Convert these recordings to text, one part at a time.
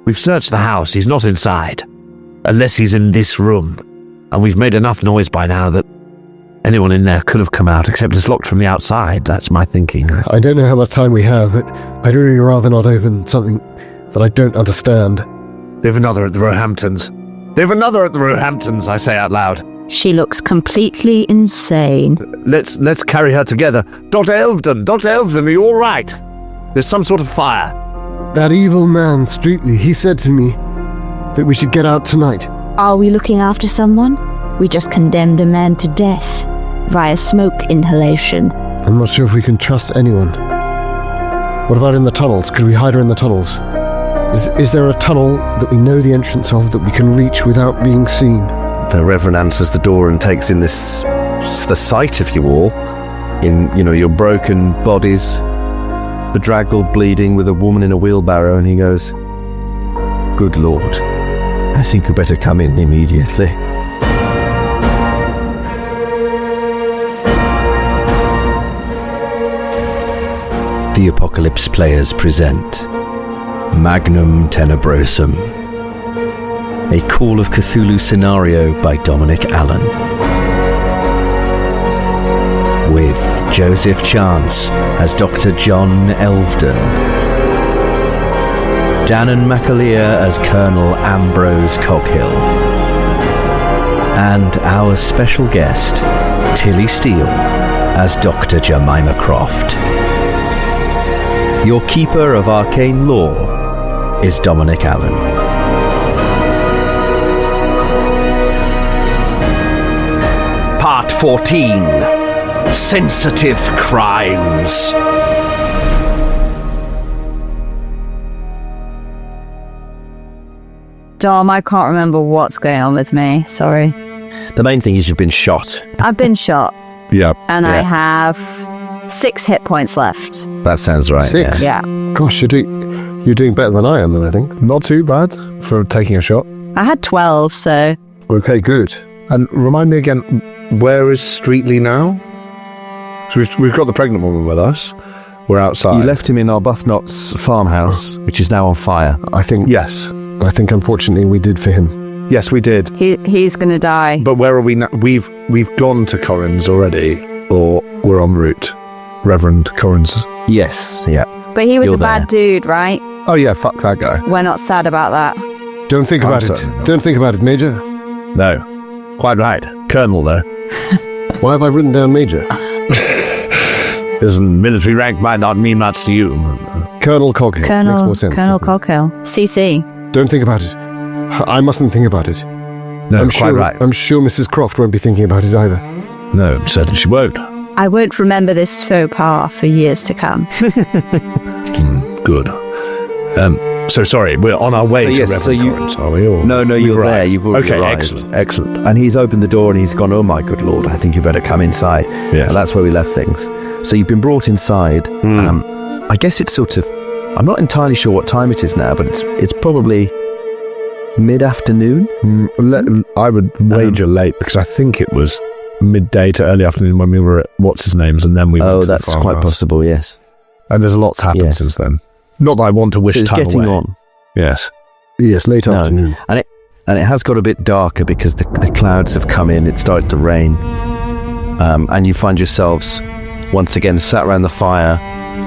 We've searched the house. He's not inside. Unless he's in this room. And we've made enough noise by now that anyone in there could have come out, except it's locked from the outside. That's my thinking. I don't know how much time we have, but I'd really rather not open something that I don't understand. They've another at the Roehamptons. They've another at the Roehamptons, I say out loud. She looks completely insane. Let's carry her together. Dr. Elvedon, are you all right? There's some sort of fire. That evil man, Streetley, he said to me that we should get out tonight. Are we looking after someone? We just condemned a man to death via smoke inhalation. I'm not sure if we can trust anyone. What about in the tunnels? Could we hide her in the tunnels? Is there a tunnel that we know the entrance of that we can reach without being seen? The Reverend answers the door and takes in the sight of you all, in, your broken bodies, bedraggled, bleeding, with a woman in a wheelbarrow, and he goes, "Good Lord, I think you better come in immediately." The Apocalypse Players present Magnum Tenebrosum, a Call of Cthulhu scenario by Dominic Allen, with Joseph Chance as Dr. John Elvedon, Danann McAleer as Colonel Ambrose Coghill, and our special guest, Tilly Steele, as Dr. Jemima Croft. Your keeper of arcane lore is Dominic Allen. Part 14. Sensitive Crimes. Dom, I can't remember what's going on with me. Sorry. The main thing is you've been shot. I've been shot. Yeah. And I have 6 hit points left. That sounds right. 6? Yeah. Gosh, you're doing better than I am, then, I think. Not too bad for taking a shot. I had 12, so... Okay, good. And remind me again, where is Streetley now? So we've got the pregnant woman with us. We're outside. You left him in Arbuthnot's farmhouse, which is now on fire. I think, unfortunately, we did for him. Yes, we did. He's gonna die. But where are we now? We've gone to Corrin's already, or we're en route. Reverend Corrin's. Yes, yeah. But he was You're a bad dude, right? Oh yeah, fuck that guy. We're not sad about that. Don't think about it. certain not. Don't think about it, Major. No, quite right. Colonel, though. Why have I written down Major? His military rank might not mean much to you. Colonel Coghill. Makes more sense. Colonel doesn't it? Coghill. CC. Don't think about it. I mustn't think about it. No, I'm quite sure, right. I'm sure Mrs. Croft won't be thinking about it either. No, certainly she won't. I won't remember this faux pas for years to come. Good. So sorry, we're on our way So to yes, Reverend so you- Corrin's, are we? Or No, we've you're arrived? there. You've already Okay, arrived. excellent. And he's opened the door and he's gone, "Oh my good Lord, I think you better come inside." Yes. And that's where we left things. So you've been brought inside. I guess it's sort of, I'm not entirely sure what time it is now, but it's probably mid-afternoon. I would wager late, because I think it was midday to early afternoon when we were at what's-his-name's, and then we went to the That's quite farmhouse. possible, yes. And there's a lot's happened Yes. since then. Not that I want to wish So it's time getting away. on. Yes. Yes, late No. afternoon. And it has got a bit darker because the clouds have come in, it started to rain. And you find yourselves once again sat around the fire,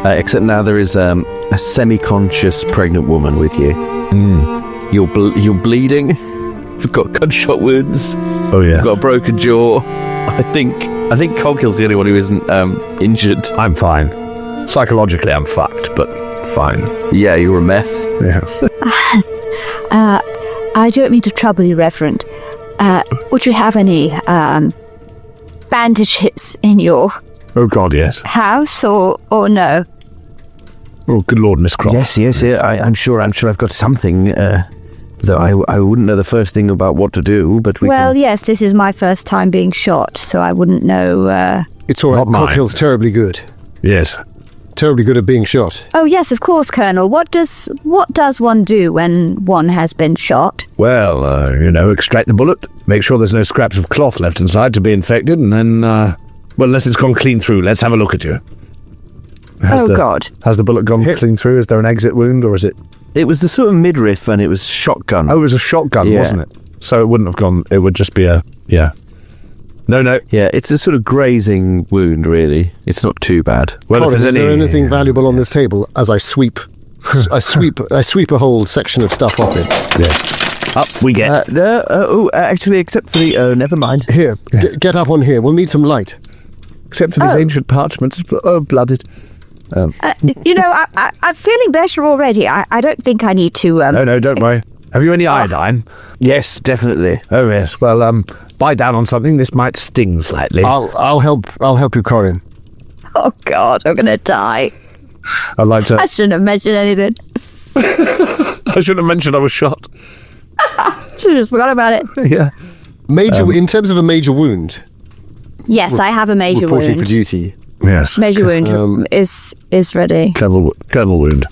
except now there is a semi-conscious pregnant woman with you. You're bleeding. You've got gunshot wounds. Oh yeah. You've got a broken jaw. I think Coghill's the only one who isn't injured. I'm fine. Psychologically, I'm fucked, but fine. Yeah, you're a mess. Yeah. I don't mean to trouble you, Reverend. Would you have any bandages in your Oh God, yes. house, or no? Oh, good Lord, Miss Croft. Yes. I'm sure I've got something. Though I wouldn't know the first thing about what to do, but we Well, can... yes, this is my first time being shot, so I wouldn't know... It's all right. Not mine. Coghill's terribly good. Yes. Terribly good at being shot. Oh, yes, of course, Colonel. What does one do when one has been shot? Well, extract the bullet, make sure there's no scraps of cloth left inside to be infected, and then, well, unless it's gone clean through, let's have a look at you. God. Has the bullet gone clean through? Is there an exit wound, or is it It was the sort of midriff, and it was shotgun. Oh, it was a shotgun, wasn't it? So it wouldn't have gone. It would just be a No. Yeah, it's a sort of grazing wound, really. It's not too bad. Well, Corin, if is there anything valuable on this table as I sweep? I sweep a whole section of stuff off it. Yeah. Up we get. Actually, except for the... never mind. Here, get up on here. We'll need some light. Except for these ancient parchments. Oh, blooded. I'm feeling better already. I don't think I need to... No, don't worry. Have you any iodine? Yes, definitely. Oh, yes. Well, bite down on something. This might sting slightly. I'll help you, Corin. Oh, God, I'm going to die. I'd like to... I shouldn't have mentioned anything. I shouldn't have mentioned I was shot. Should have just forgot about it. Yeah. In terms of a major wound... Yes, I have a major reporting wound. for duty. Yes. Major wound is ready. Colonel wound.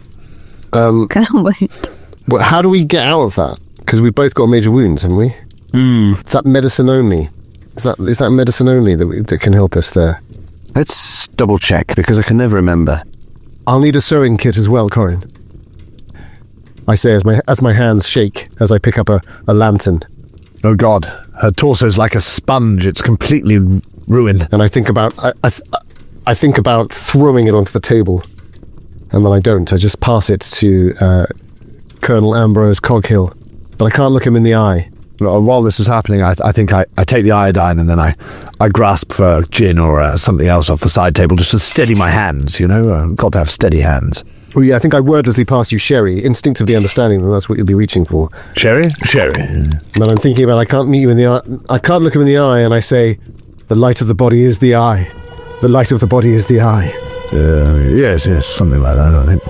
Colonel wound. Well, how do we get out of that? Because we've both got major wounds, haven't we? Is that medicine only? Is that medicine only that can help us there? Let's double check, because I can never remember. I'll need a sewing kit as well, Corin. I say as my hands shake as I pick up a lantern. Oh, God. Her torso's like a sponge. It's completely ruined. And I think about I think about throwing it onto the table, and then I don't. I just pass it to Colonel Ambrose Coghill, but I can't look him in the eye. While this is happening, I think I take the iodine and then I grasp for gin or something else off the side table just to steady my hands, got to have steady hands. Oh yeah, I think I wordlessly pass you sherry, instinctively understanding that that's what you'll be reaching for. Sherry? And then I'm thinking about I can't meet you in the eye. I can't look him in the eye, and I say, the light of the body is the eye. The light of the body is the eye. Yes, something like that, I think.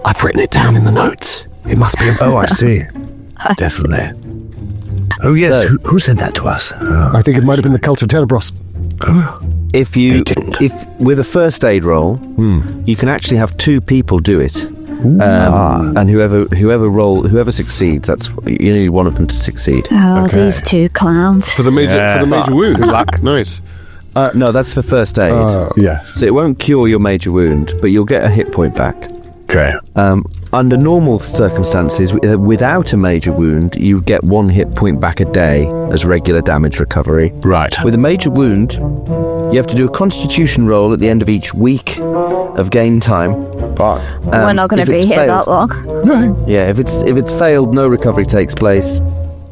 I've written it down in the notes. It must be. Oh, I see. Definitely. Oh, yes. So, who said that to us? I think it might have been the cult of Tenebrosum. If with a first aid roll, you can actually have two people do it, and whoever succeeds, you need one of them to succeed. Oh, these two clowns. For the major wound. Nice. No, that's for first aid. Yeah. So it won't cure your major wound, but you'll get a hit point back. Okay. Under normal circumstances, without a major wound, you get 1 hit point back a day as regular damage recovery. Right. With a major wound, you have to do a constitution roll at the end of each week of game time. We're not going to be here that long. Yeah, if it's failed, no recovery takes place.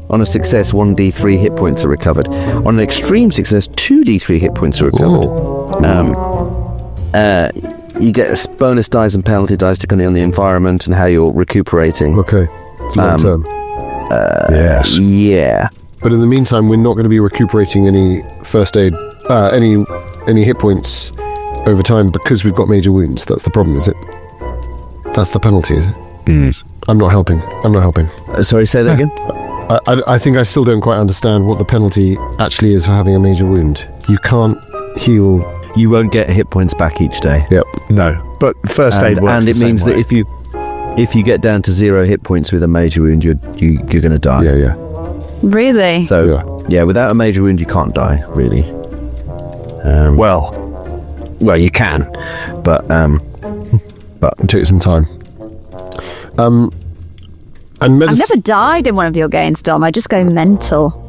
On a success, 1d3 hit points are recovered. On an extreme success, 2d3 hit points are recovered. You get bonus dice and penalty dice depending on the environment and how you're recuperating. Okay. It's long term. Yes. Yeah. But in the meantime, we're not going to be recuperating any first aid, any hit points over time because we've got major wounds. That's the problem, is it? That's the penalty, is it? I'm not helping. Sorry, say that again? I think I still don't quite understand what the penalty actually is for having a major wound. You can't heal. You won't get hit points back each day. Yep. No, but first aid works and the it same means way. that if you get down to 0 hit points with a major wound, you're going to die. Yeah. Really? So yeah, without a major wound, you can't die really. Well, you can, but It'll take some time. And I've never died in one of your games, Dom. I just go mental.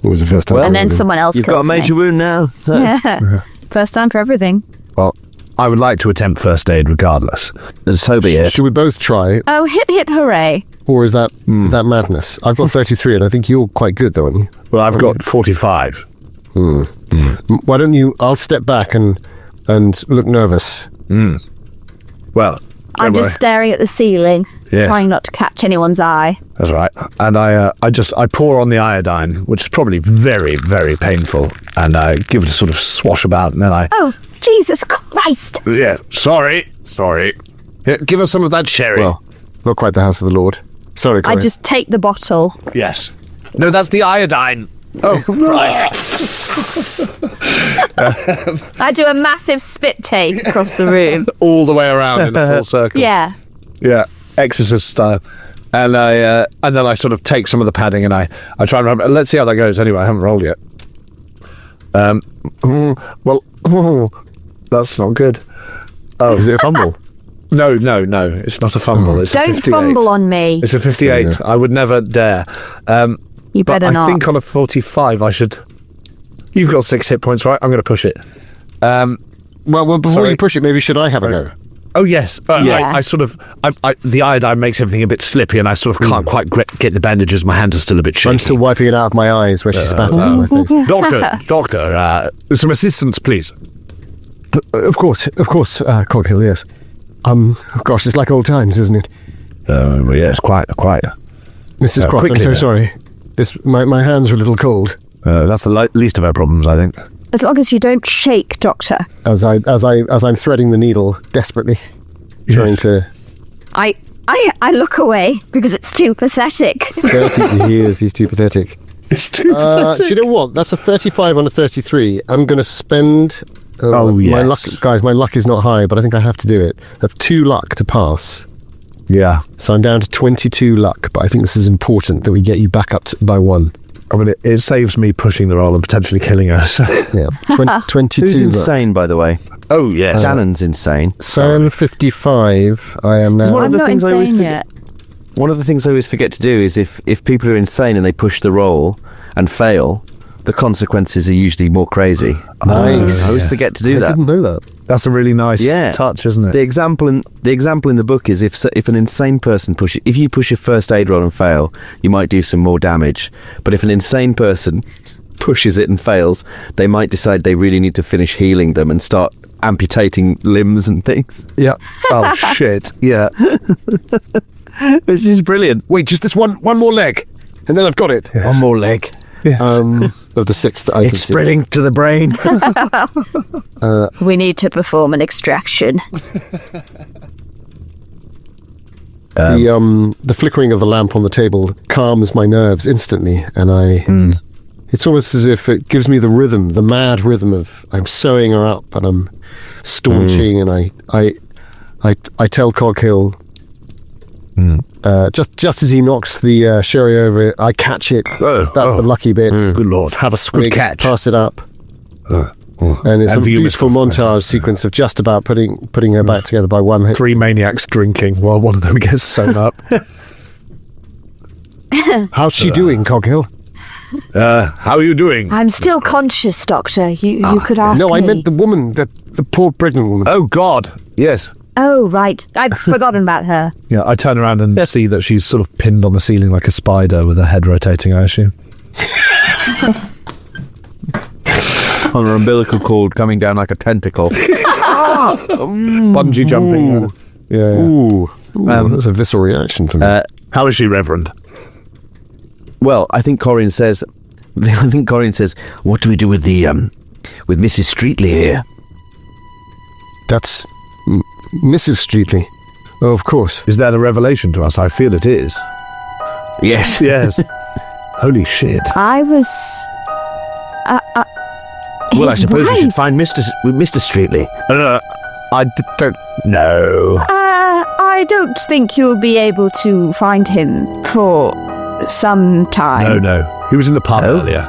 It was the first time. And then someone else you've got a kills major me. wound now. So. Yeah. First time for everything. well, I would like to attempt first aid regardless. So be it. Should we both try, Oh, hip hip hooray. or is that madness? I've got 33, and I think you're quite good, though, aren't you? Well, I've got 45. Why don't you? I'll step back and look nervous. Well, I'm don't just worry. staring at the ceiling, Yes. trying not to catch anyone's eye. That's right. And I pour on the iodine, which is probably very, very painful, and I give it a sort of swash about, and then Oh, Jesus Christ! yeah, sorry. Here, give us some of that sherry. Well, not quite the house of the Lord. Sorry, I Corin. just take the bottle. Yes. No, that's the iodine. Oh, right. I do a massive spit take across the room. All the way around in a full circle. Yeah. Yeah, Exorcist style. And then I sort of take some of the padding and I try and remember. Let's see how that goes. Anyway, I haven't rolled yet. Well, that's not good. Is it a fumble? No, it's not a fumble. It's a Don't 58. fumble on me. It's a 58. I would never dare. You better but not. I think on a 45 I should... You've got 6 hit points, right? I'm going to push it. Well, before you push it, maybe should I have a go? Oh, yes. Yeah. I sort of... the iodine makes everything a bit slippy and I sort of can't quite get the bandages. My hands are still a bit shaky. I'm still wiping it out of my eyes where she spat it out of my face. Doctor, some assistance, please. Of course, Coghill, yes. Gosh, it's like old times, isn't it? Yes, quite. Mrs. Croft, I'm quickly so then. sorry. My hands are a little cold. That's the least of our problems, I think. As long as you don't shake, Doctor. As I'm threading the needle desperately, trying to. I look away because it's too pathetic. 30 years, he's too pathetic. It's too pathetic. Do you know what? That's a 35 on a 33. I'm going to spend. My luck, guys. My luck is not high, but I think I have to do it. That's 2 luck to pass. Yeah. So I'm down to 22 luck, but I think this is important that we get you back up by 1. I mean, it saves me pushing the roll and potentially killing her. So. Yeah, 22 Who's luck. insane, by the way? Oh, yes. Danann's insane. So I'm 55. I am now. One of I'm the not things I always insane forget. yet. One of the things I always forget to do is if people are insane and they push the roll and fail, the consequences are usually more crazy. Nice. I always forget to do I that. didn't know that. That's a really nice touch, isn't it? The example in the book is if an insane person if you push a first aid roll and fail, you might do some more damage. But if an insane person pushes it and fails, they might decide they really need to finish healing them and start amputating limbs and things. Yeah. Oh, shit. Yeah. Which is brilliant. Wait, just this one more leg, and then I've got it. One more leg. Yes. Of the 6 that I It's can see. spreading to the brain. We need to perform an extraction. The flickering of the lamp on the table calms my nerves instantly, and it's almost as if it gives me the rhythm, the mad rhythm of I'm sewing her up and I'm staunching, and I tell Coghill. Just as he knocks the sherry over, I catch it. That's the lucky bit. Good Lord. Have a swig, catch. pass it up, and it's a And for you, beautiful Mr. montage sequence of just about putting her back together by one hit. 3 maniacs drinking while one of them gets sewn up. How's she doing, Coghill? How are you doing? I'm still conscious, Doctor. You could ask No, me. I meant the woman, the poor pregnant woman. Oh, God. Yes. Oh, right. I'd forgotten about her. Yeah, I turn around and see that she's sort of pinned on the ceiling like a spider with her head rotating, I assume. On her umbilical cord coming down like a tentacle. Bungee jumping. Yeah. Ooh, that's a visceral reaction for me. How is she, Reverend? Well, I think Corinne says, what do we do with the with Mrs. Streetley here? That's Mrs. Streetley. Oh, of course. Is that a revelation to us? I feel it is. Yes. Yes. Holy shit. I was... Well, I his suppose we should wife. find Mr. Streetley. I don't know. I don't think you'll be able to find him for some time. No. He was in the pub earlier.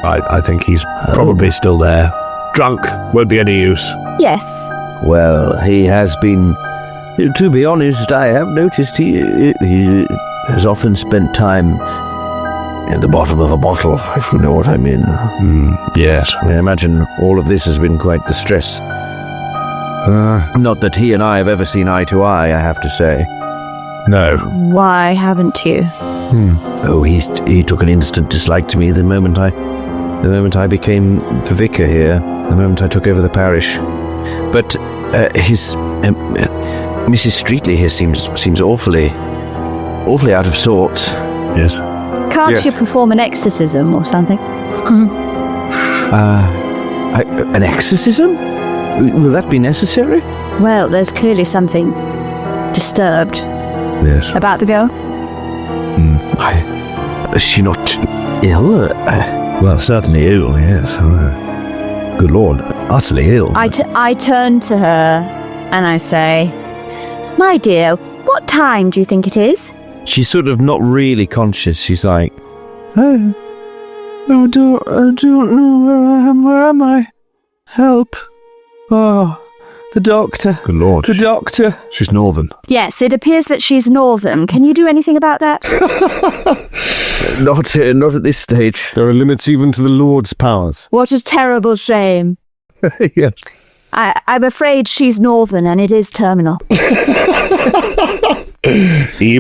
I think he's probably still there. Drunk. Won't be any use. Yes. Well, he has been. To be honest, I have noticed he has often spent time at the bottom of a bottle, if you know what I mean. Yes. I imagine all of this has been quite the stress. Not that he and I have ever seen eye to eye, I have to say. No. Why haven't you? Oh, he took an instant dislike to me the moment I became the vicar here, the moment I took over the parish. But Mrs. Streetley here seems awfully out of sorts. Yes. Can't you perform an exorcism or something? An exorcism? Will that be necessary? Well, there's clearly something disturbed Yes. about the girl. Is she not ill? Well, certainly ill, yes. Good Lord. Utterly ill. I turn to her and I say, "My dear, what time do you think it is?" She's sort of not really conscious. She's like, I don't know where I am. Where am I? Help. Oh, The doctor. Good lord. The doctor. She's northern. Yes, it appears that she's northern. Can you do anything about that? Not at this stage. There are limits even to the Lord's powers. What a terrible shame. Yes. I'm afraid she's northern and it is terminal.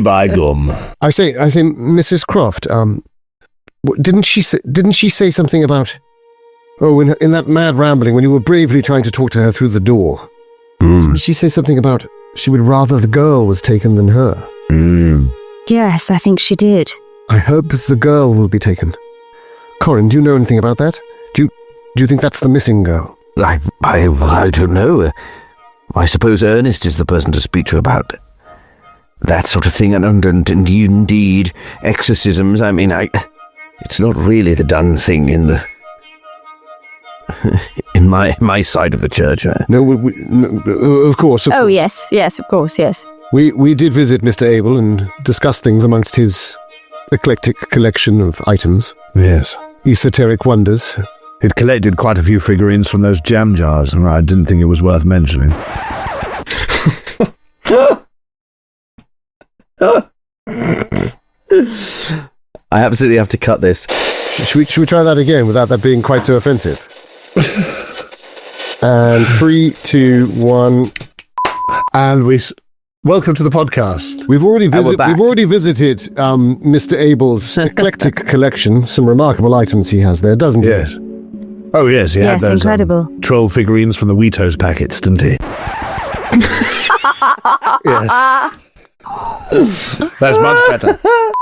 By gum. I say, Mrs. Croft. Didn't she say something about? Oh, in that mad rambling when you were bravely trying to talk to her through the door. Didn't she say something about she would rather the girl was taken than her? Yes, I think she did. I hope the girl will be taken. Corin, do you know anything about that? Do you think that's the missing girl? I don't know. I suppose Ernest is the person to speak to about that sort of thing, and indeed exorcisms. I mean, it's not really the done thing in the in my side of the church. No, of course. Oh, yes, of course, yes. We did visit Mr. Abel and discuss things amongst his eclectic collection of items. Yes. Esoteric wonders. He'd collected quite a few figurines from those jam jars, and I didn't think it was worth mentioning. I absolutely have to cut this. Should we try that again without that being quite so offensive? And 3, 2, 1. And welcome to the podcast. We've already we're visited Mr. Abel's eclectic collection. Some remarkable items he has there, doesn't he? Yes. Oh, yes, he had Yes, those incredible. troll figurines from the Wheatos packets, didn't he? Yes. That's much better.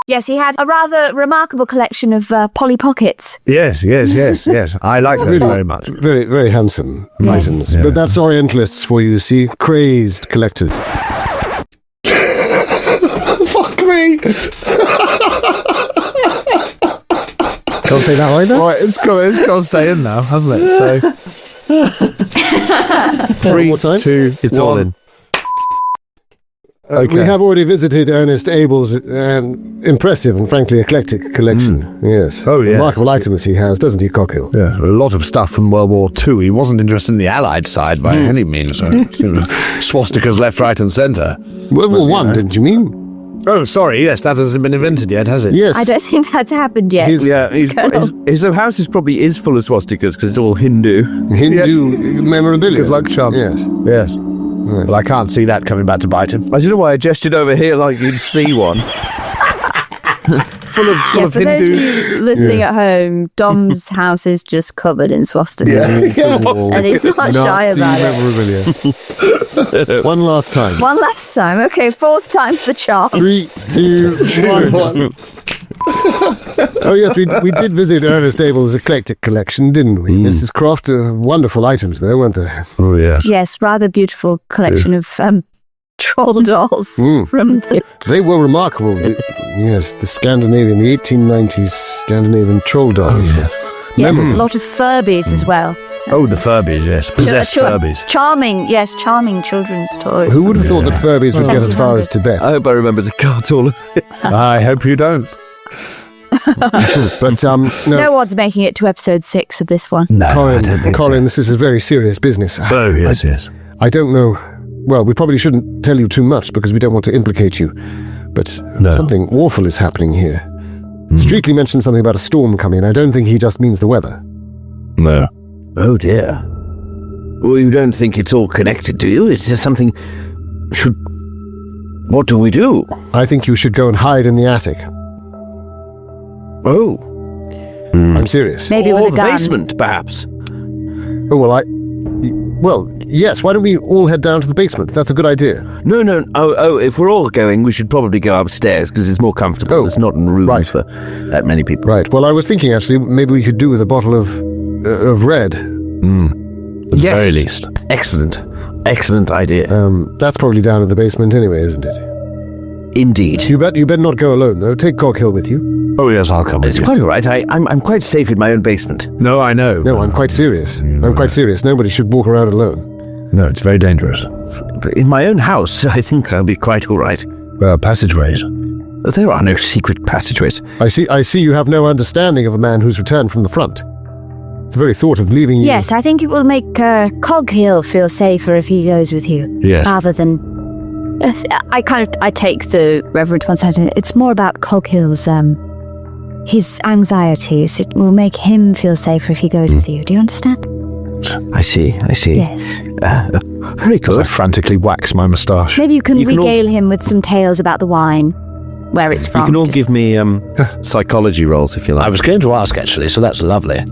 Yes, he had a rather remarkable collection of Polly Pockets. Yes. I like those very much. Very, very handsome Yes. items. Yeah. But that's Orientalists for you, see? Crazed collectors. Fuck me! Can't say that either? Right, it's got to stay in now, hasn't it? So, 3, more time? 2, It's all in. We have already visited Ernest Abel's impressive and frankly eclectic collection. Yes. Oh, yes. Remarkable items he has, doesn't he, Coghill? Yeah, a lot of stuff from World War II. He wasn't interested in the Allied side by any means. So, swastikas left, right, and centre. World War One, didn't you mean? Oh, sorry. Yes, that hasn't been invented yet, has it? Yes. I don't think that's happened yet. His house is full of swastikas because it's all Hindu. Hindu memorabilia. Good luck charm. Yes. Yes. Well, I can't see that coming back to bite him. I don't know why I gestured over here like you'd see one. Full of for those of Hindu. you listening at home, Dom's house is just covered in swastikas. Yes. And he's not shy Nazi about it. memorabilia. One last time. One last time. Okay, 4th time's the charm. 3, 2, 1. Oh yes, we did visit Ernest Abel's eclectic collection, didn't we? Mrs. Croft, wonderful items there, weren't there? Oh, yes. Yes, rather beautiful collection of troll dolls from the... They were remarkable. Yes, the 1890s Scandinavian troll dolls. Yes, a lot of Furbies as well. Oh, the Furbies, yes. Possessed Furbies. Charming children's toys. Who would have thought that Furbies would get as far as Tibet? I hope I remember to cut all of this. I hope you don't. But No no, one's making it to episode 6 of this one. No, I don't think Colin, this is a very serious business. so. Oh, yes. I don't know. Well, we probably shouldn't tell you too much because we don't want to implicate you. But something awful is happening here. Streakley mentioned something about a storm coming. I don't think he just means the weather. No. Oh dear. Well, you don't think it's all connected, do you? Is there something... What do we do? I think you should go and hide in the attic. Oh. I'm serious. Maybe Or with a the gun. basement, perhaps. Oh, well, yes, why don't we all head down to the basement? That's a good idea. No. Oh, if we're all going, we should probably go upstairs because it's more comfortable. Oh, There's not room right. for that many people. Right. Well, I was thinking, actually, maybe we could do with a bottle of red. At the very least. Excellent idea. That's probably down in the basement anyway, isn't it? Indeed. You better not go alone, though. Take Coghill with you. Oh, yes, I'll come with It's you. quite all right. I'm quite safe in my own basement. No, I know. No, I'm quite serious. I'm quite serious. Nobody should walk around alone. No, it's very dangerous. But in my own house, I think I'll be quite all right. Passageways. There are no secret passageways. I see you have no understanding of a man who's returned from the front. The very thought of leaving you. Yes, I think it will make Coghill feel safer if he goes with you. Yes. Rather than... I take the Reverend one side. It's more about Coghill's, his anxieties. It will make him feel safer if he goes with you. Do you understand? I see. Yes. Very As I good. frantically wax my moustache. Maybe you can You can regale him with some tales about the wine, where it's from. You can all give me psychology rolls if you like. I was going to ask, actually, so that's lovely.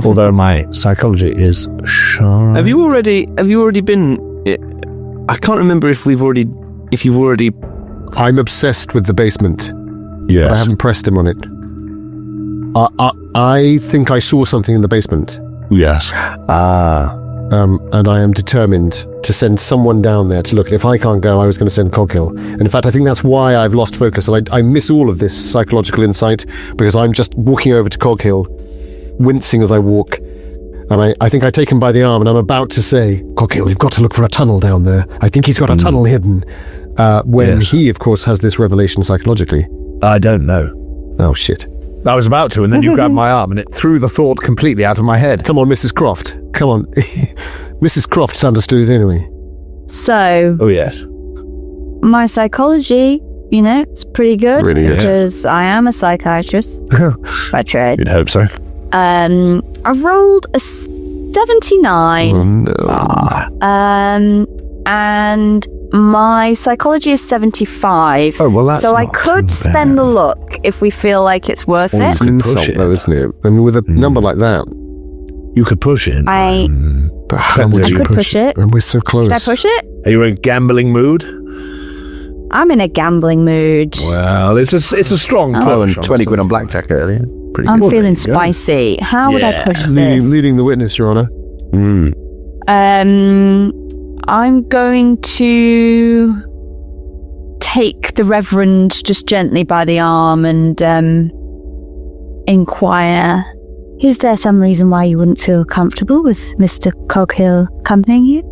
Although my psychology is sharp. Have you already been? I can't remember if you've already. I'm obsessed with the basement. Yes. But I haven't pressed him on it. I think I saw something in the basement. Yes. And I am determined to send someone down there to look. And if I can't go, I was going to send Coghill. And in fact, I think that's why I've lost focus. And I miss all of this psychological insight because I'm just walking over to Coghill, wincing as I walk. And I think I take him by the arm and I'm about to say, Coghill, you've got to look for a tunnel down there. I think he's got a tunnel hidden. When he, of course, has this revelation psychologically. I don't know. Oh, shit. I was about to, and then you grabbed my arm, and it threw the thought completely out of my head. Come on, Mrs. Croft. Come on. Mrs. Croft's understood it anyway. So, Oh, yes. my psychology, it's pretty good. Really good. Because I am a psychiatrist by trade. You'd hope so. I've rolled a 79. And my psychology is 75. Oh, well, that's so I not could too spend the bad. look if we feel like it's worth It's it. an push insult, it. though, isn't it? I mean, with a number like that. You could push it. But how Depends would if I you could push it. And we're so close. Should I push it? Are you in gambling mood? I'm in a gambling mood. Well, it's a strong push. Oh, and 20 quid on blackjack earlier. Pretty I'm good. feeling spicy. How would I push this? Leading the witness, Your Honour. I'm going to take the Reverend just gently by the arm and inquire, is there some reason why you wouldn't feel comfortable with Mr. Coghill accompanying you?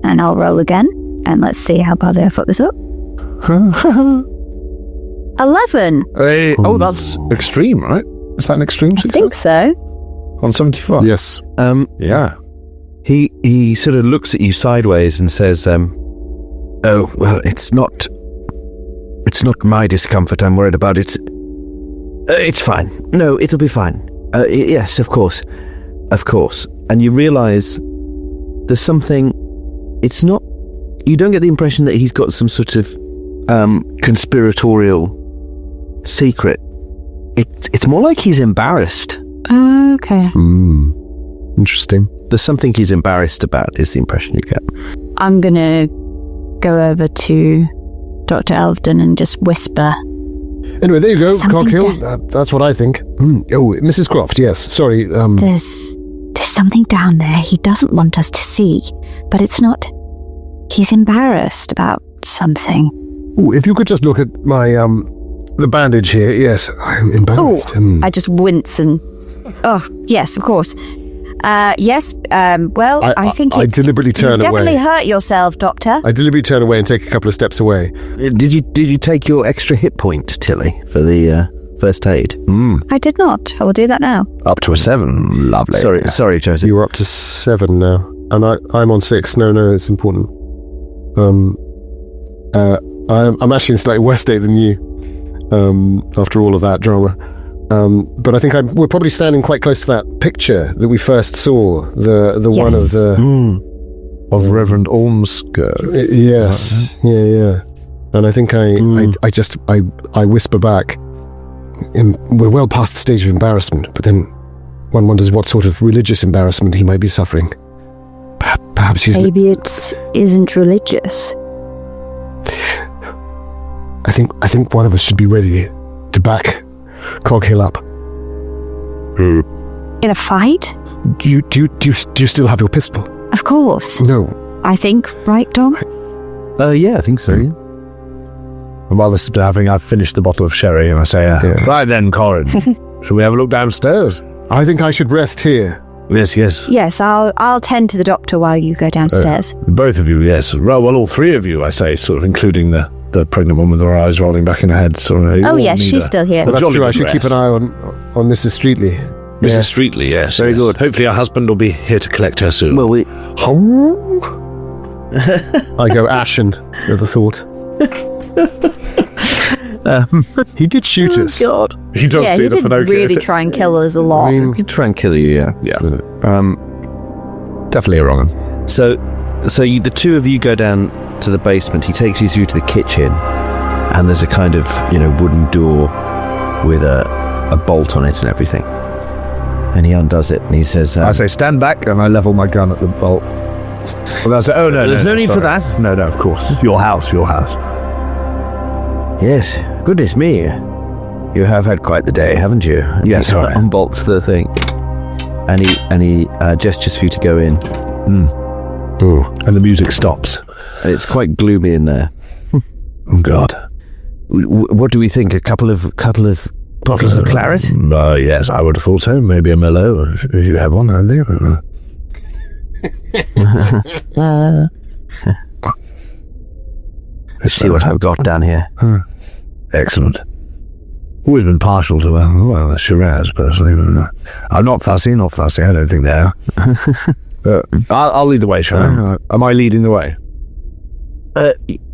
And I'll roll again, and let's see how badly I fuck this up. 11. Hey, that's extreme, right? Is that an extreme I success? think so. On 75? Yes. Yeah. He sort of looks at you sideways and says, "Oh, well, it's not my discomfort I'm worried about. It's fine. No, it'll be fine. Yes, of course. And you realise there's something. It's not. You don't get the impression that he's got some sort of conspiratorial secret. It's more like he's embarrassed. Okay. Interesting. There's something he's embarrassed about, is the impression you get. I'm going to go over to Dr. Elvedon and just whisper. Anyway, there you go, Something Coghill. That's what I think. Oh, Mrs. Croft, yes. Sorry. There's something down there he doesn't want us to see, but it's not. He's embarrassed about something. Ooh, if you could just look at my the bandage here. Yes, I'm embarrassed. I just wince and. Oh, yes, of course. Yes. Well, I think I it's. deliberately turn you've definitely away. hurt yourself, Doctor. I deliberately turn away and take a couple of steps away. Did you take your extra hit point, Tilly, for the first aid? I did not. I will do that now. Up to a 7. Lovely. Sorry, Joseph. You're up to 7 now, and I'm on 6. No, it's important. I'm actually in slightly worse state than you. After all of that drama. But I think we're probably standing quite close to that picture that we first saw. The Yes. one of the Of Reverend Ormsker. yes, yeah. And I think I whisper back. We're well past the stage of embarrassment, but then one wonders what sort of religious embarrassment he might be suffering. Perhaps he's. Maybe it isn't religious. I think one of us should be ready to back Coghill up. In a fight? Do you still have your pistol? Of course. No. I think, right, Dom? Yeah, I think so. Yeah. And while this is happening, I've finished the bottle of sherry, and I say, right then, Corin, shall we have a look downstairs? I think I should rest here. Yes. Yes, I'll tend to the doctor while you go downstairs. Both of you, yes. Well, all 3 of you, I say, sort of including the pregnant woman with her eyes rolling back in her head. So, Oh, yes, she's still here. But that's jolly true. I good should keep rest. an eye on Mrs. Streetley. Mrs. Streetley, yes. Very good. Hopefully our husband will be here to collect her soon. Well, we... I go ashen at the thought. He did shoot us. God. He does Yeah, do he the did Pinocchio really thing. try and kill us a lot. I mean, He'd try and kill you, yeah. Yeah. Definitely a wrong one. So the two of you go down to the basement. He takes you through to the kitchen, and there's a kind of, wooden door with a bolt on it and everything. And he undoes it, and he says... I say stand back, and I level my gun at the bolt. Well, I say, oh no, There's no need for sorry. that. No, of course. Your house. Yes, goodness me. You have had quite the day, haven't you? Yes, He I have. unbolts the thing. And he gestures for you to go in. Ooh, and the music stops. And it's quite gloomy in there. Oh God. What do we think? A couple of bottles of claret? Yes, I would have thought so. Maybe a Merlot, if you have one, I think. Let's see what I've got down here. Excellent. Always been partial to a Shiraz, personally. But, I'm not fussy. I don't think they are. I'll lead the way, shall I? Am I leading the way?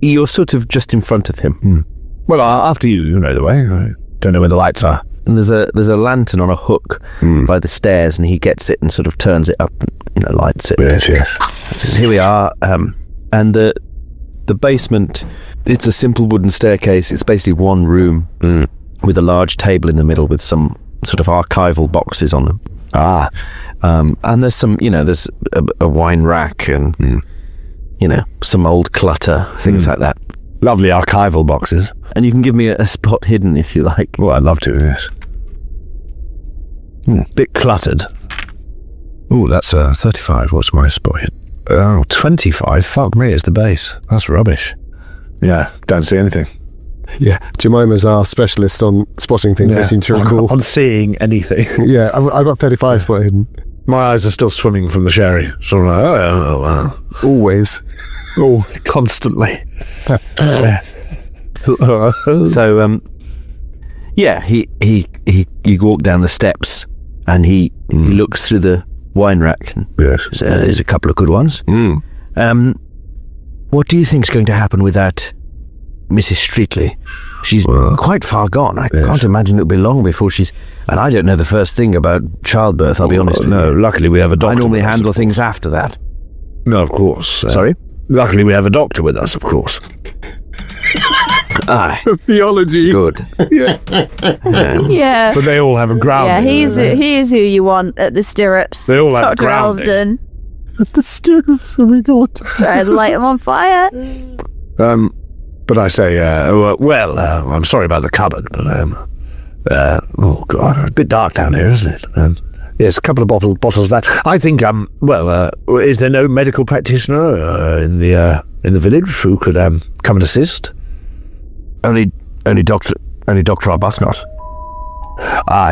You're sort of just in front of him. Well, after you. You know the way. I don't know where the lights are. And there's a lantern on a hook by the stairs, and he gets it and sort of turns it up and lights it. Yes. Says, here we are. And the basement, it's a simple wooden staircase. It's basically one room with a large table in the middle with some sort of archival boxes on them. And there's some, there's a wine rack and, some old clutter, things like that. Lovely archival boxes. And you can give me a spot hidden if you like. Well, I'd love to, yes. Bit cluttered. Oh, that's 35. What's my spot hit? Oh, 25. Fuck me, it's the base. That's rubbish. Yeah, don't see anything. Yeah, Jemima's our specialist on spotting things, I seem to recall. On seeing anything. Yeah, I've got 35 spot hidden. My eyes are still swimming from the sherry. Sort of like, oh, wow. Always. Oh, constantly. So, you walk down the steps and he looks through the wine rack and Yes. says, there's a couple of good ones. What do you think's going to happen with that Mrs. Streetley? She's quite far gone. I can't imagine it'll be long before she's... And I don't know the first thing about childbirth, I'll be honest with No, you. luckily we have a doctor. I normally with us, handle of things after that. course. No, of course. Sorry? Luckily we have a doctor with us, of course. Aye. Theology. Good. Yeah. But they all have a ground. Yeah, he's who you want at the stirrups. They all have Dr. grounding. Elvedon. The stirrups, oh my God. Try to light him on fire. But I say, I'm sorry about the cupboard, but, oh God, a bit dark down here, isn't it? Yes, a couple of bottles of that. I think, is there no medical practitioner in the village who could come and assist? Only Dr. Arbuthnot.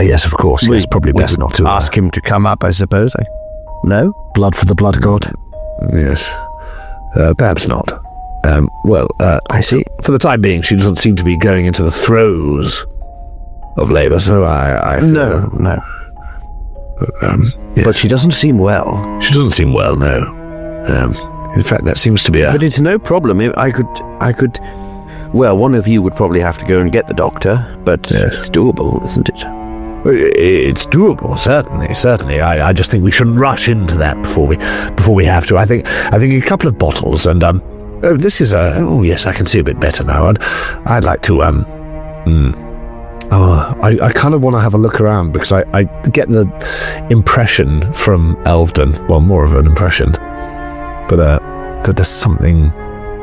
Yes, of course. It's probably best not to ask him to come up, I suppose. No? Blood for the blood god. Yes, perhaps not. I see. For the time being, she doesn't seem to be going into the throes of labour, so I feel, No. yes. But she doesn't seem well. She doesn't seem well, no. In fact, that seems to be But it's no problem. I could. Well, one of you would probably have to go and get the doctor, but Yes. it's doable, isn't it? It's doable, certainly. I just think we shouldn't rush into that before we have to. I think a couple of bottles and this is yes, I can see a bit better now, and I'd like to I kind of want to have a look around because I get the impression from Elvedon, well, more of an impression, but that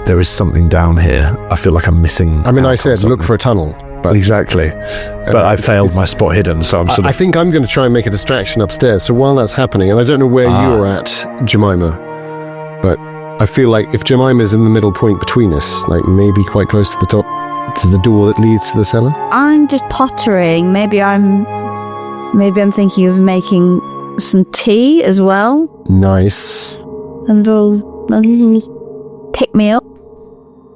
there is something down here. I feel like I'm missing. I mean, out I on said look something. for a tunnel. But Exactly. But I failed my spot hidden, so I'm sort I of... think I'm going to try and make a distraction upstairs. So while that's happening, and I don't know where you're at, Jemima, but I feel like if Jemima's in the middle point between us, like maybe quite close to the top, to the door that leads to the cellar. I'm just pottering. Maybe I'm thinking of making some tea as well, Nice. and will pick me up.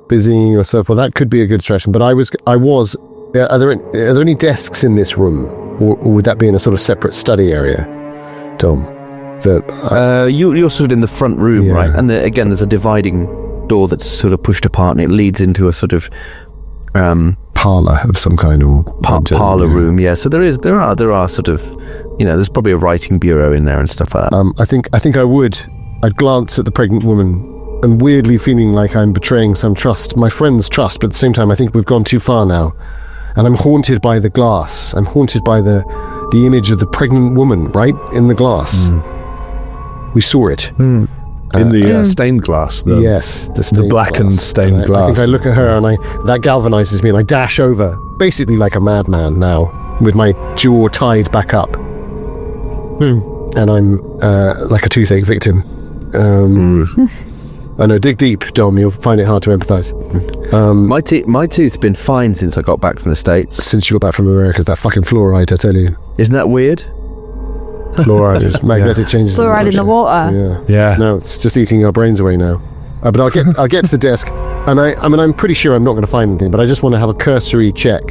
Busying yourself. Well, that could be a good distraction. But I was. Are there any desks in this room? or would that be in a sort of separate study area, Dom? You're sort of in the front room, Yeah. right? And again, there's a dividing door that's sort of pushed apart, and it leads into a sort of parlor of some kind, or parlor room. Yeah. So there are sort of, there's probably a writing bureau in there and stuff like that. I think I'd glance at the pregnant woman, and weirdly feeling like I'm betraying some trust, my friend's trust, but at the same time I think we've gone too far now, and I'm haunted by the glass. I'm haunted by the image of the pregnant woman right in the glass. We saw it in the stained glass. Yes, the blackened stained glass. I think I look at her, and that galvanizes me, and I dash over, basically like a madman now, with my jaw tied back up. And I'm like a toothache victim. I know, dig deep, Dom, you'll find it hard to empathise. My tooth's been fine since I got back from the States. Since you got back from America, it's that fucking fluoride, I tell you. Isn't that weird? Fluoride is magnetic changes. Fluoride in the water. Yeah. No, it's just eating our brains away now. But I'll get to the desk, and I'm pretty sure I'm not going to find anything, but I just want to have a cursory check.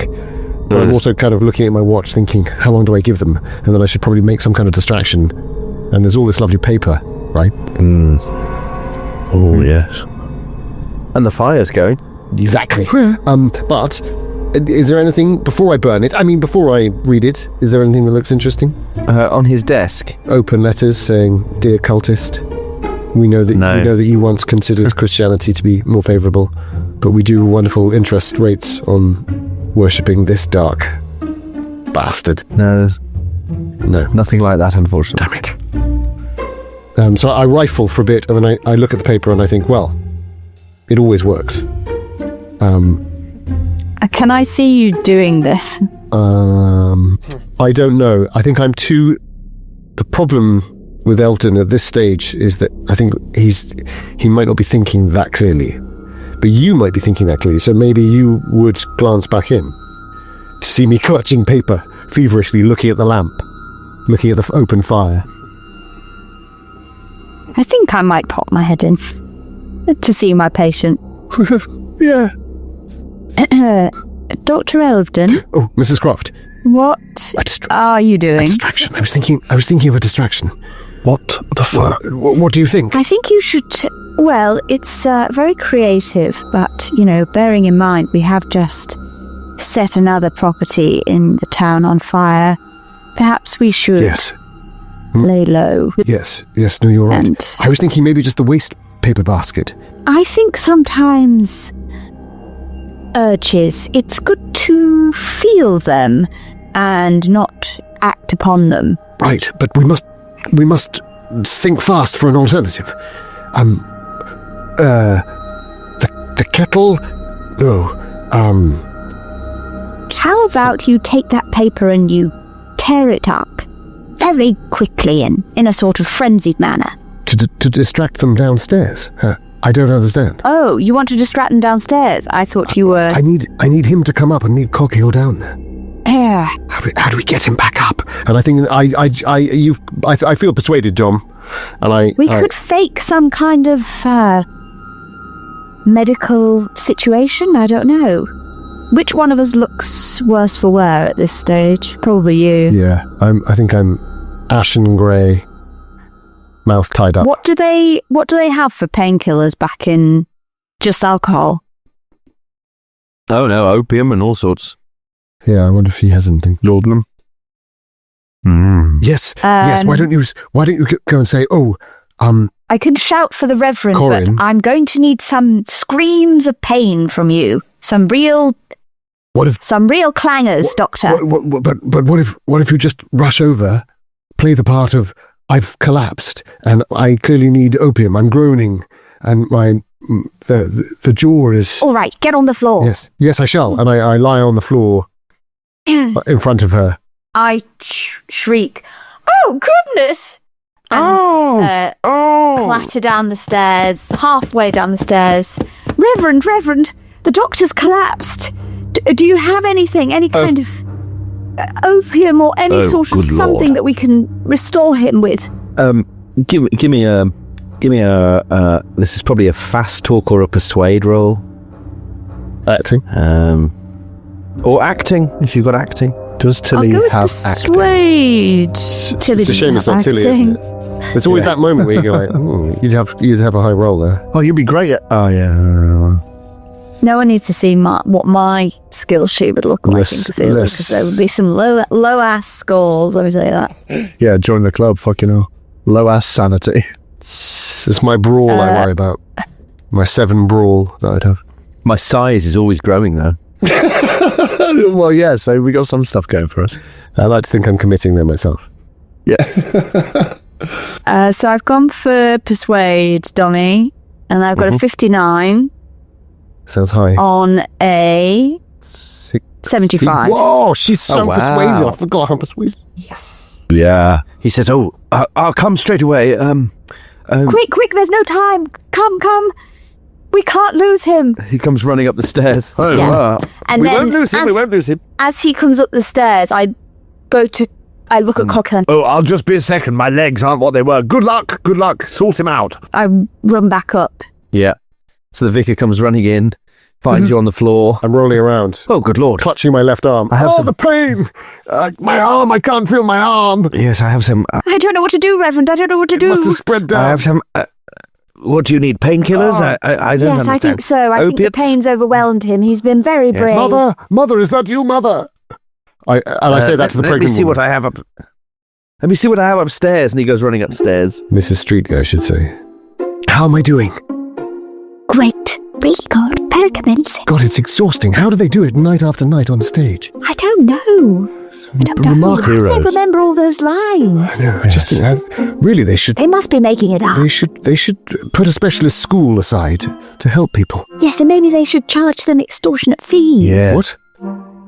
But I'm also kind of looking at my watch, thinking, how long do I give them? And then I should probably make some kind of distraction. And there's all this lovely paper, right? Oh, yes. And the fire's going. Exactly. But is there anything, before I burn it, before I read it, is there anything that looks interesting? On his desk. Open letters saying, "Dear cultist, we know that you once considered Christianity to be more favourable, but we do wonderful interest rates on worshipping this dark bastard." No, there's nothing like that, unfortunately. Damn it. So I rifle for a bit, and then I look at the paper and I think, well, it always works. Can I see you doing this? I don't know. I think I'm too... The problem with Elvedon at this stage is that I think he might not be thinking that clearly. But you might be thinking that clearly, so maybe you would glance back in to see me clutching paper, feverishly looking at the lamp, looking at the open fire. I think I might pop my head in to see my patient. Yeah. Dr. Elvedon, Oh, Mrs. Croft. what are you A doing? distraction. I was thinking of a distraction. What the fuck? What do you think? I think you should... Well, it's very creative, but, bearing in mind we have just set another property in the town on fire, perhaps we should Yes. lay low. Yes, no, you're right. And- I was thinking maybe just the waste paper basket. I think sometimes urges, it's good to feel them and not act upon them. Right, but we must think fast for an alternative. The kettle? No. How about you take that paper and you tear it up very quickly in a sort of frenzied manner? To distract them downstairs? I don't understand. Oh, you want to distract them downstairs? I thought you were... I need him to come up and leave Coghill down there. Yeah. How do we get him back up? And I think I feel persuaded, Dom. And We could fake some kind of medical situation. I don't know. Which one of us looks worse for wear at this stage? Probably you. Yeah, I think I'm ashen grey, mouth tied up. What do they have for painkillers back in just alcohol? Oh no, opium and all sorts. Yeah, I wonder if he has anything. Laudanum. Yes, yes. Why don't you go and say, I can shout for the Reverend, Corin. but I'm going to need some screams of pain from you. Some real clangers, Doctor. But what if you just rush over, play the part of I've collapsed and I clearly need opium. I'm groaning and the jaw is. All right, get on the floor. Yes, I shall. And I lie on the floor in front of her. I shriek, "Oh, goodness!" And clatter down the stairs, halfway down the stairs. Reverend, the doctor's collapsed. Do you have anything, any kind of opium or any sort of something Lord. that we can restore him with? Give me a. This is probably a fast talk or a persuade roll. Acting. Or acting, if you've got acting. Does Tilly I'll go with have persuade. acting? Tilly It's a shame it's doesn't not have Tilly, isn't acting. it? There's always that moment where you go like, "Ooh, you'd have a high roll there." Oh, you'd be great at... Oh, yeah. No one needs to see what my skill sheet would look like in Cthulhu, because there would be some low ass scores. Let me tell you that. Yeah, join the club. Fucking hell. Low ass sanity. It's my brawl I worry about. My 7 brawl that I'd have. My size is always growing, though. Well, yeah. So we got some stuff going for us. I like to think I'm committing there myself. Yeah. So I've gone for persuade, Donny, and I've got a 59 Sounds high. on a 75. Whoa, she's so wow. persuasive. I forgot how persuasive. Yeah. He says, I'll come straight away. Quick, there's no time. Come. We can't lose him. He comes running up the stairs. Oh, Yeah. wow. And We then won't lose him, we won't lose him. as he comes up the stairs, I look at Coghill and Oh, I'll just be a second. My legs aren't what they were. Good luck. Sort him out. I run back up. Yeah. So the vicar comes running in, finds you on the floor. I'm rolling around, Oh, good Lord. clutching my left arm. I have some- the pain! My arm, I can't feel my arm. Yes, I have some... I don't know what to do, Reverend. I don't know what to It must have do. spread I down. have some... what do you need? Painkillers? I don't Yes, understand. I think so. I think the Opiates? pain's overwhelmed him. He's been very brave. Mother, is that you, Mother? I say that to the Let pregnant me see woman. what I have up... Let me see what I have upstairs. And he goes running upstairs. Mrs. Streetgo, I should say. How am I doing? Great. Really good. Very convincing. God, it's exhausting. How do they do it night after night on stage? I don't know. I don't know. Remarkable. How do they remember all those lines? No, I just think really they should. They must be making it up. They should put a specialist school aside to help people. Yes, and maybe they should charge them extortionate fees. Yeah. What?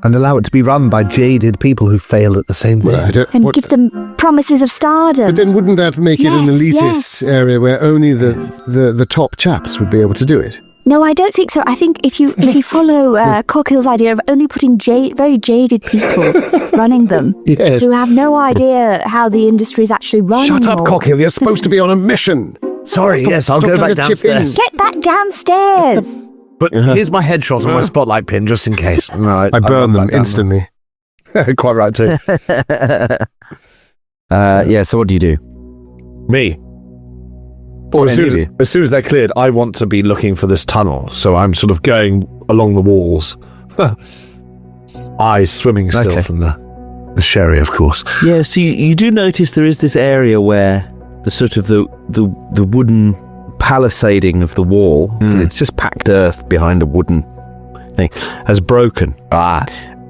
And allow it to be run by jaded people who fail at the same thing. Well, I don't. And What, give them promises of stardom. but then wouldn't that make it an Yes, elitist yes. area where only the top chaps would be able to do it? No, I don't think so. I think if you follow Coghill's idea of only putting very jaded people running them, Yes. who have no idea how the industry is actually run. Shut up, or- Coghill. You're supposed to be on a mission. Sorry, yes, I'll stop go trying back to chip in. downstairs. Get back downstairs. But here's my headshot on my spotlight pin, just in case. No, I burn run them back down instantly. Quite right, too. Yeah, so what do you do? Me. What as, any soon of as, as soon as they're cleared, I want to be looking for this tunnel, so I'm sort of going along the walls. Eyes swimming still Okay. from the sherry, of course. Yeah, so you do notice there is this area where the sort of the wooden palisading of the wall, 'cause it's just packed earth behind a wooden thing, has broken.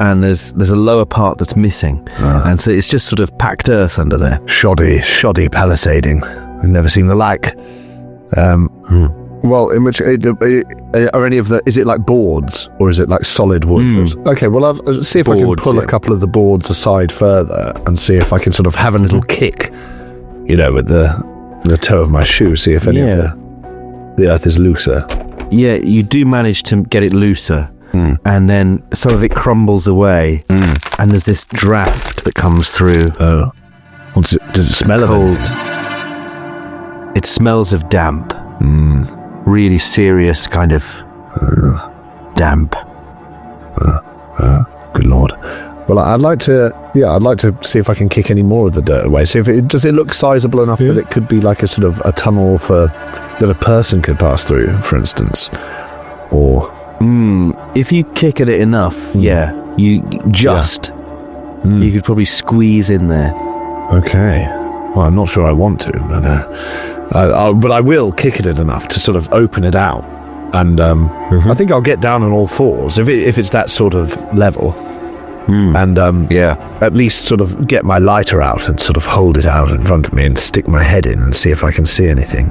And there's a lower part that's missing. And so it's just sort of packed earth under there. Shoddy palisading. I've never seen the like. Well, in which are any of the? Is it like boards or is it like solid wood? Okay, well, I'll see if I can Boards, pull yeah. a couple of the boards aside further and see if I can sort of have a little kick, with the toe of my shoe. See if any of the earth is looser. Yeah, you do manage to get it looser. And then some of it crumbles away. And there's this draft that comes through. Oh, does it smell of Cold. it? It smells of damp. Really serious kind of damp. Good lord. Well, I'd like to see if I can kick any more of the dirt away. See if does it look sizable enough that it could be like a sort of a tunnel that a person could pass through, for instance, or If you kick at it enough, you could probably squeeze in there. okay. Well, I'm not sure I want to, but I will kick at it enough to sort of open it out, and I think I'll get down on all fours if it's that sort of level, and at least sort of get my lighter out and sort of hold it out in front of me and stick my head in and see if I can see anything.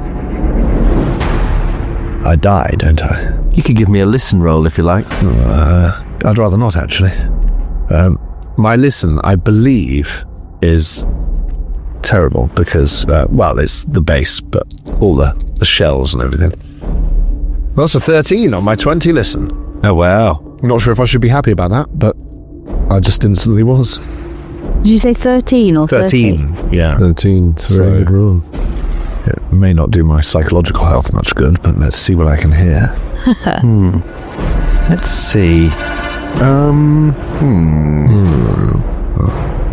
I die, don't I? You could give me a listen roll if you like. I'd rather not, actually. My listen, I believe, is terrible because, it's the base, but all the shells and everything. Well, that's a 13 on my 20 listen. Oh, wow. I'm not sure if I should be happy about that, but I just instantly was. Did you say 13 or 13, yeah. 13. It's a very So- good roll. It may not do my psychological health much good, but let's see what I can hear. Let's see.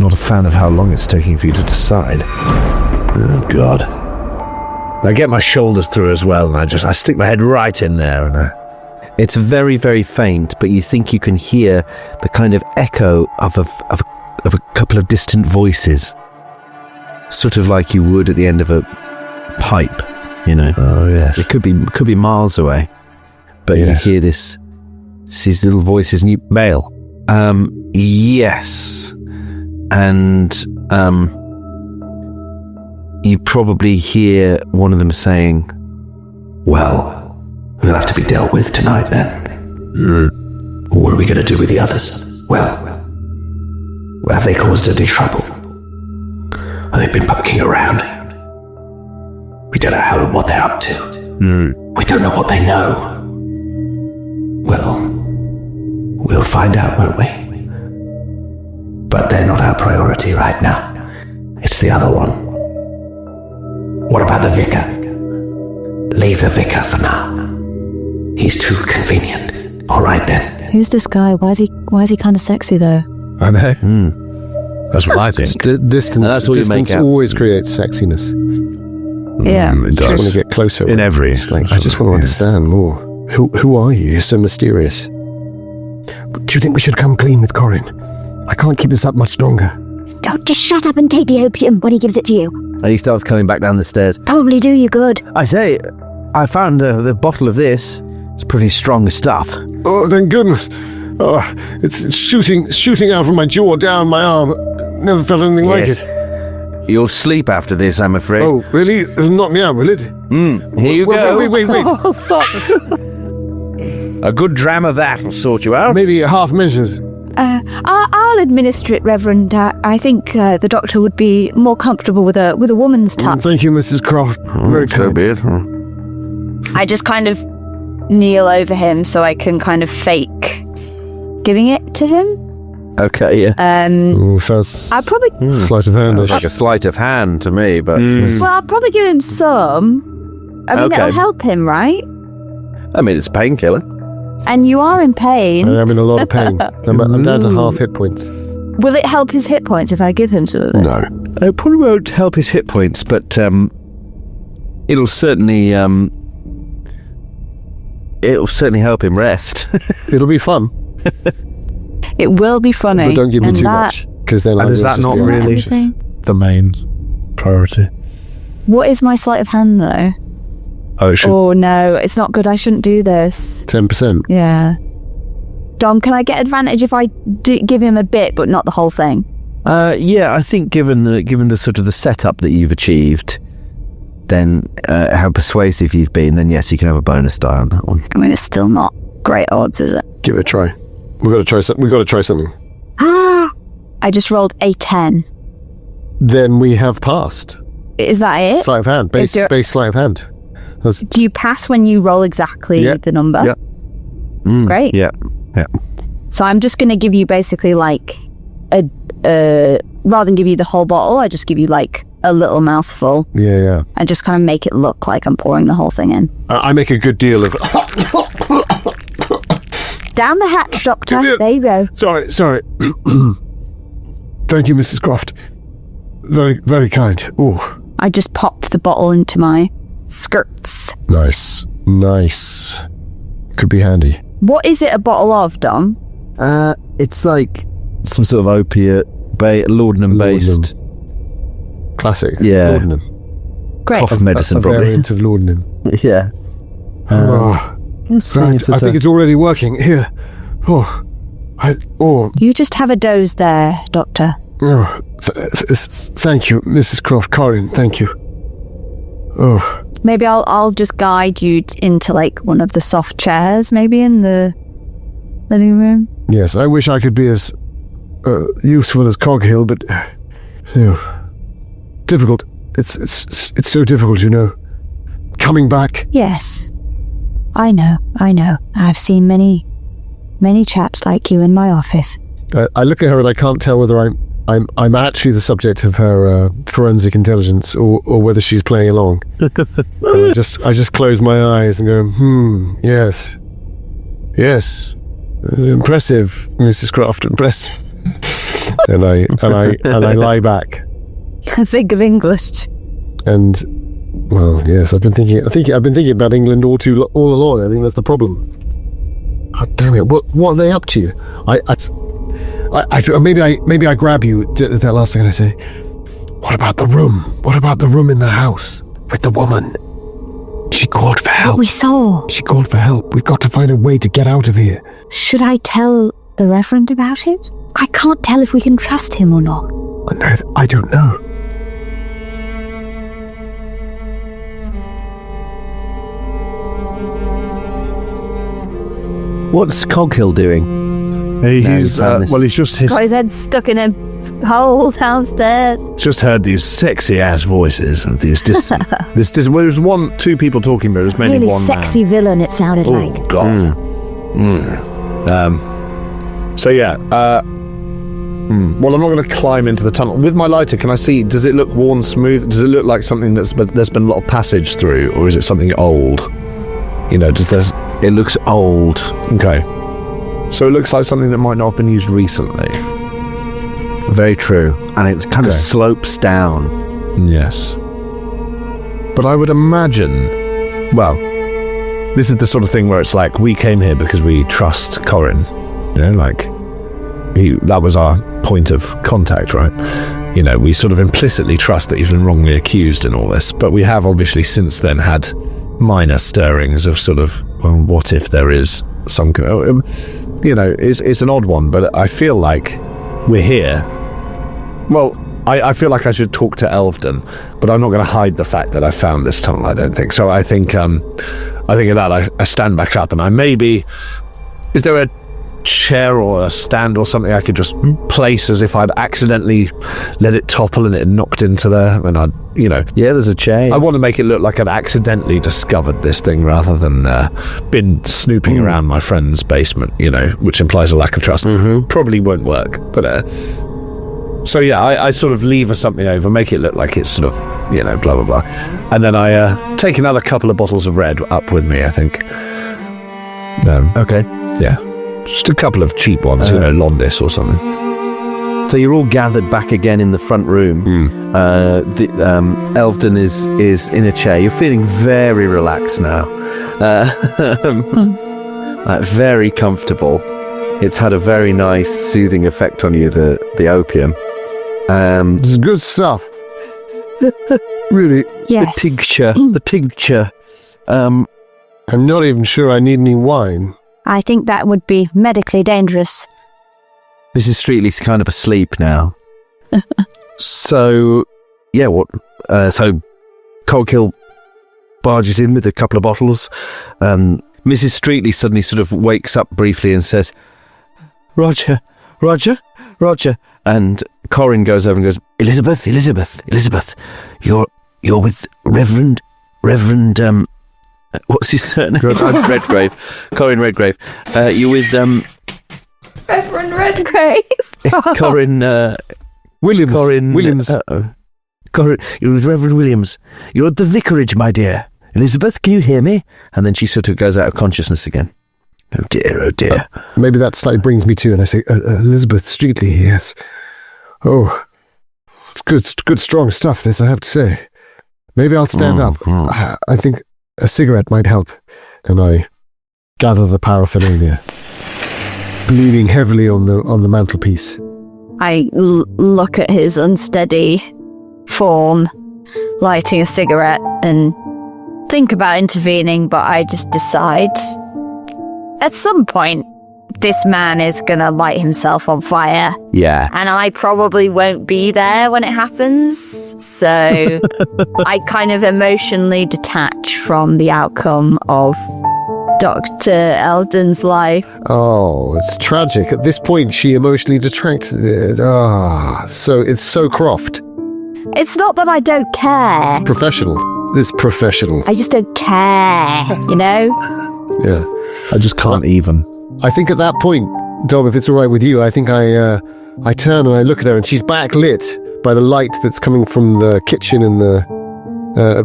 not a fan of how long it's taking for you to decide. Oh, God. I get my shoulders through as well, and I stick my head right in there, and It's very, very faint, but you think you can hear the kind of echo of a couple of distant voices. Sort of like you would at the end of a pipe, you know. Oh, yes. It could be miles away. But Yes. you hear these little voices, and you... Male. Yes. And you probably hear one of them saying, "Well, we'll have to be dealt with tonight then. What are we going to do with the others? Well, have they caused any trouble? Have they been poking around? We don't know what they're up to. We don't know what they know. Well, we'll find out, won't we? But they're not our priority right now. It's the other one. What about the vicar? Leave the vicar for now. He's too convenient. All right then. Who's this guy? Why is he kind of sexy though? I know. That's what I think. Distance, That's what you make distance out. always creates sexiness. Yeah. It I just want does. to get closer. In every... It's like, I just want to understand more. Who are you? You're so mysterious. Do you think we should come clean with Corin? I can't keep this up much longer. Don't just shut up and take the opium when he gives it to you. And he starts coming back down the stairs. Probably do you good. I say, I found the bottle of this. It's pretty strong stuff. Oh, thank goodness. Oh, it's shooting out from my jaw down my arm. Never felt anything like it. You'll sleep after this, I'm afraid. Oh, really? It'll knock me out, will it? Here you go. Wait. A good dram of that will sort you out. Maybe half measures. I'll administer it, Reverend. I think the doctor would be more comfortable with a woman's touch. Thank you, Mrs. Croft. Very So kind. be it. I just kind of kneel over him so I can kind of fake giving it to him. Okay, yeah. Oh, sounds I'll probably sleight of hand. Sounds like a sleight of hand to me, but I'll probably give him some. I mean, Okay. it'll help him, right? I mean, it's a painkiller. And you are in pain. I am in a lot of pain. I'm down to half hit points. Will it help his hit points if I give him some of it? No. It probably won't help his hit points, but it'll certainly help him rest. It'll be fun, It will be funny. but don't give me and too that- much, because then I And will is that just not be really- anxious. Everything. The main priority. What is my sleight of hand though? Oh, it should... Oh no, it's not good. I shouldn't do this. 10%. Yeah. Dom, can I get advantage if I give him a bit, but not the whole thing? Yeah, I think given the sort of the setup that you've achieved, then how persuasive you've been, then yes, you can have a bonus die on that one. I mean, it's still not great odds, is it? Give it a try. We've got to try something. We've got to try something. I just rolled a 10. Then we have passed. Is that it? Sleight of hand. Base sleight of hand. That's, Do you pass when you roll exactly Yeah. the number? Yeah. Great. Yeah. So I'm just going to give you basically like rather than give you the whole bottle, I just give you like a little mouthful yeah. and just kind of make it look like I'm pouring the whole thing in. I make a good deal of... Down the hatch, Doctor. Give me a- There you go. Sorry. Thank you, Mrs. Croft. Very, very kind. Oh. I just popped the bottle into my skirts. Nice. Could be handy. What is it a bottle of, Dom? It's like some sort of opiate, laudanum based. Classic. Yeah. Laudanum. Great. Cough medicine, a probably. variant of laudanum. Yeah. Right. I think it's already working. Here. You just have a doze there, Doctor. Thank you, Mrs. Croft. Corin, thank you. Oh. Maybe I'll just guide you into like one of the soft chairs, maybe in the living room. Yes, I wish I could be as useful as Coghill, but difficult. It's so difficult, you know. Coming back. Yes. I know. I've seen many chaps like you in my office. I look at her and I can't tell whether I'm actually the subject of her forensic intelligence or whether she's playing along. And I just close my eyes and go, yes. Impressive, Mrs. Croft, impressive. and I lie back. Think of English. And well, yes, I've been thinking about England all along. I think that's the problem. God damn it! What are they up to? Maybe I grab you. That last thing I say. What about the room? What about the room in the house with the woman? She called for help. We saw. She called for help. We've got to find a way to get out of here. Should I tell the Reverend about it? I can't tell if we can trust him or not. I don't know. What's Coghill doing? He's Got his head stuck in a hole downstairs. just heard these sexy ass voices of these well, there's two people talking, but there's mainly Really one sexy villain, it sounded like. Oh God. So yeah. Well, I'm not going to climb into the tunnel with my lighter. Can I see? Does it look worn smooth? Does it look like something there's been a lot of passage through, or is it something old? You know, It looks old. Okay. So it looks like something that might not have been used recently. Very true. And it kind of slopes down. Yes. But I would imagine, well, this is the sort of thing where it's like, we came here because we trust Corin. You know, like, that was our point of contact, right? You know, we sort of implicitly trust that he's been wrongly accused in all this. But we have obviously since then had minor stirrings of sort of, well, what if there is some, you know, it's an odd one, but I feel like we're here. Well, I feel like I should talk to Elvedon, but I'm not going to hide the fact that I found this tunnel, I don't think. So I think of that, I stand back up, and is there a chair or a stand or something I could just place as if I'd accidentally let it topple and it had knocked into there, and I'd, you know. Yeah, there's a chair. I want to make it look like I'd accidentally discovered this thing rather than been snooping around my friend's basement, you know, which implies a lack of trust. Probably won't work, but so yeah, I sort of lever something over, make it look like it's sort of, you know, blah blah blah, and then I take another couple of bottles of red up with me, I think. Okay. Yeah. Just a couple of cheap ones, you know, Londis or something. So you're all gathered back again in the front room. Elvedon is in a chair. You're feeling very relaxed now. Very comfortable. It's had a very nice soothing effect on you, the opium. This is good stuff. Really. Yes. The tincture. I'm not even sure I need any wine. I think that would be medically dangerous. Mrs. Streetley's kind of asleep now. So, yeah, so Coghill barges in with a couple of bottles. Mrs. Streetley suddenly sort of wakes up briefly and says, Roger. And Corin goes over and goes, Elizabeth, you're with Reverend, what's his surname? Redgrave. Corin Redgrave. You're with, Reverend Redgrave. Corin, Williams. Corin, you're with Reverend Williams. You're at the vicarage, my dear. Elizabeth, can you hear me? And then she sort of goes out of consciousness again. Oh dear. Maybe that slightly brings me to, and I say, Elizabeth Streetley, yes. Oh, it's good strong stuff, this, I have to say. Maybe I'll stand up. I think a cigarette might help. And I gather the paraphernalia, leaning heavily on the mantelpiece. I look at his unsteady form, lighting a cigarette, and think about intervening, but I just decide at some point this man is gonna light himself on fire. Yeah. And I probably won't be there when it happens, so I kind of emotionally detach from the outcome of Dr. Eldon's life. Oh, it's tragic. At this point, she emotionally detracts it. So it's so Croft. It's not that I don't care. It's professional. It's professional. I just don't care, you know? Yeah. I just can't even. I think at that point, Dom, if it's all right with you, I think I turn and I look at her, and she's backlit by the light that's coming from the kitchen and the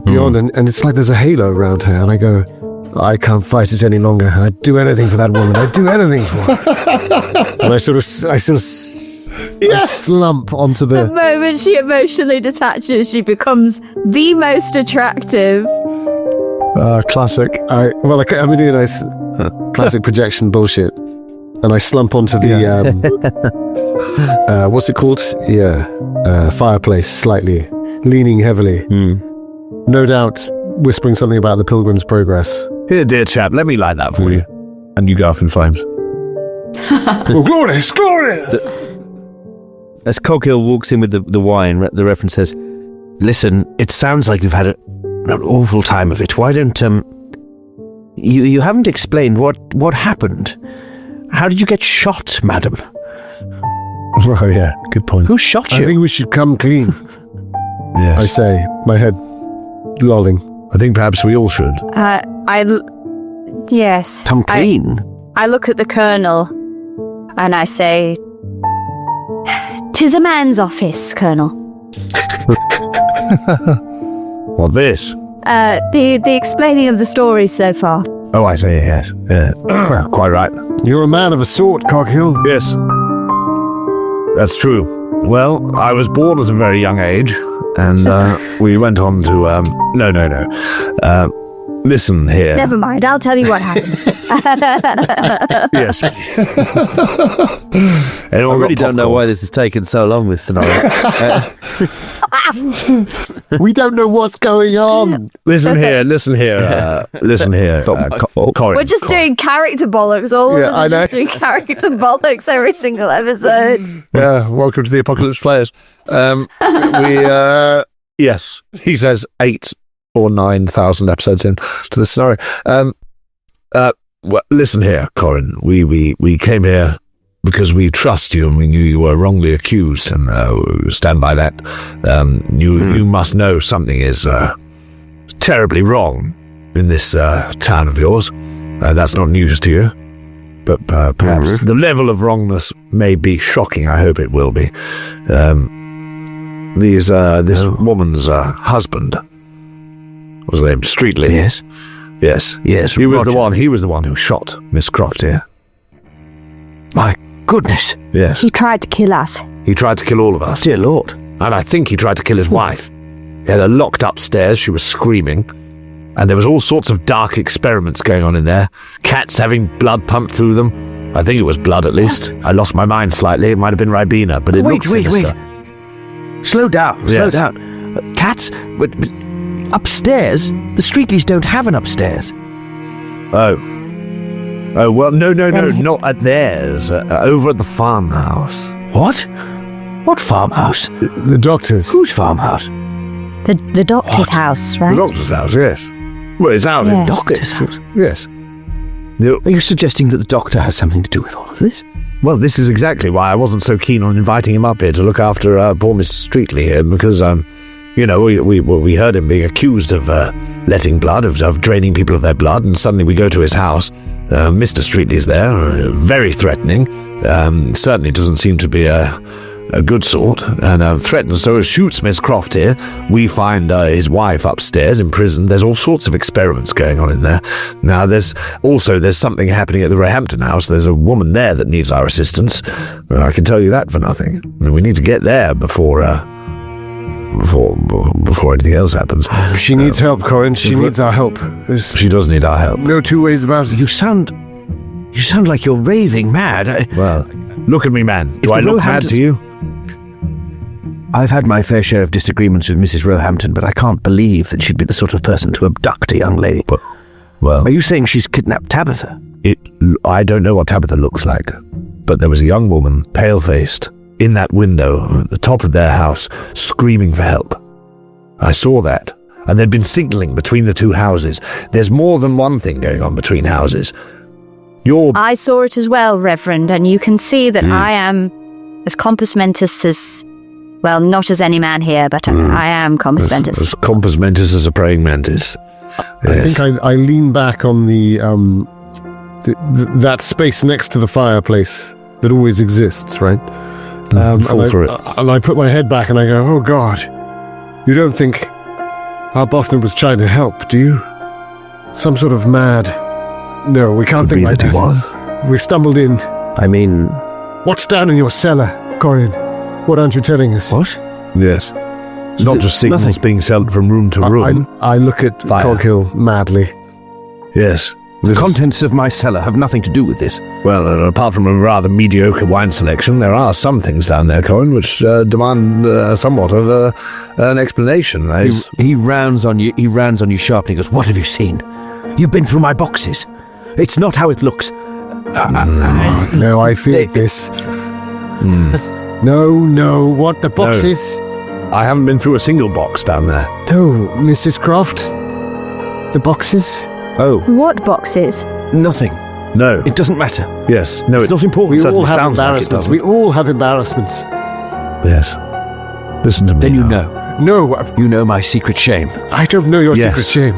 beyond, and it's like there's a halo around her, and I go, I can't fight it any longer. I'd do anything for that woman. I'd do anything for her. And I sort of I slump onto The the... moment she emotionally detaches, she becomes the most attractive. Classic. I'm doing a nice classic projection bullshit. And I slump onto the... what's it called? Fireplace, slightly. Leaning heavily. No doubt whispering something about the Pilgrim's Progress. Here, dear chap, let me light that for you. And you go up in flames. Oh, glorious, glorious! As Coghill walks in with the wine, the Reverend says, "Listen, it sounds like you've had an awful time of it. Why don't, you haven't explained what happened. How did you get shot, madam?" Oh, yeah, good point. Who shot you? I think we should come clean, Yes. I say, my head lolling. I think perhaps we all should. Yes. Come clean. I look at the Colonel and I say, "'Tis a man's office, Colonel." What, this? The explaining of the story so far. Oh, I say yes. Quite right. You're a man of a sort, Coghill. Yes. That's true. Well, I was born at a very young age, and we went on to... No. Listen here. Never mind, I'll tell you what happened. Yes. I really don't know why this has taken so long, this scenario. We don't know what's going on. Listen here. Corin. We're just doing character bollocks. All of us I are know. just doing character bollocks every single episode. Yeah, welcome to the Apocalypse Players. Yes, he says 8 or 9,000 episodes in to the scenario. Well, listen here, Corin. We came here because we trust you and we knew you were wrongly accused, and we stand by that. You must know something is terribly wrong in this town of yours. That's not news to you, but perhaps the level of wrongness may be shocking. I hope it will be. This woman's husband was named Streetley. Yes. He was the one who shot Miss Croft here. My goodness. Yes. He tried to kill us. He tried to kill all of us. Dear Lord. And I think he tried to kill his wife. He had her locked upstairs. She was screaming. And there was all sorts of dark experiments going on in there. Cats having blood pumped through them. I think it was blood, at least. I lost my mind slightly. It might have been Ribena, but it looked sinister. Slow down. Cats? But upstairs? The Streetleys don't have an upstairs. Oh, well, no, not at theirs. Over at the farmhouse. What? What farmhouse? The doctor's. Whose farmhouse? The doctor's house, right? The doctor's house, yes. Well, it's out in Yes. Doctor's house? Yes. Are you suggesting that the doctor has something to do with all of this? Well, this is exactly why I wasn't so keen on inviting him up here to look after poor Miss Streetley here, because, we heard him being accused of letting blood, of draining people of their blood, and suddenly we go to his house. Mr. Streetley's there, very threatening. Certainly doesn't seem to be a good sort, and threatens, so shoots Miss Croft here. We find his wife upstairs, imprisoned. There's all sorts of experiments going on in there. Now, there's something happening at the Roehampton house. There's a woman there that needs our assistance. I can tell you that for nothing. And we need to get there before anything else happens. She needs help, Corin. She needs our help. She does need our help. No two ways about it. You sound like you're raving mad. Well, look at me, man. Do I look mad to you? I've had my fair share of disagreements with Mrs. Roehampton, but I can't believe that she'd be the sort of person to abduct a young lady. Well, are you saying she's kidnapped Tabitha? I don't know what Tabitha looks like, but there was a young woman, pale-faced, in that window at the top of their house, screaming for help. I saw that, and they'd been signalling between the two houses. There's more than one thing going on between houses. I saw it as well, Reverend, and you can see that I am as compos mentis as... Well, not as any man here, but I am compos mentis. As compos mentis as a praying mantis. I think I lean back on that space next to the fireplace that always exists, right? Fall for it. And I put my head back and I go, oh God, you don't think Arbuthnot was trying to help, do you? Some sort of mad... No, we can't think like that. We've stumbled in. I mean... What's down in your cellar, Corin? What aren't you telling us? What? Yes. It's not just signals nothing? being sent from room to room. I look at Fire. Coghill madly. Yes. The contents of my cellar have nothing to do with this. Well, apart from a rather mediocre wine selection, there are some things down there, Corin, which demand somewhat of an explanation. He rounds on you. He rounds on you sharply. He goes, "What have you seen? You've been through my boxes. It's not how it looks." No, I feared this. No, what, the boxes? I haven't been through a single box down there. No, Mrs. Croft? The boxes? Oh, What boxes? nothing. No. It doesn't matter. Yes. No, It's not important. We certainly all have sounds like it embarrassments. doesn't. We all have embarrassments. Yes. Listen to me. Then you now. know. No, You know my secret shame. I don't know your Yes. secret shame.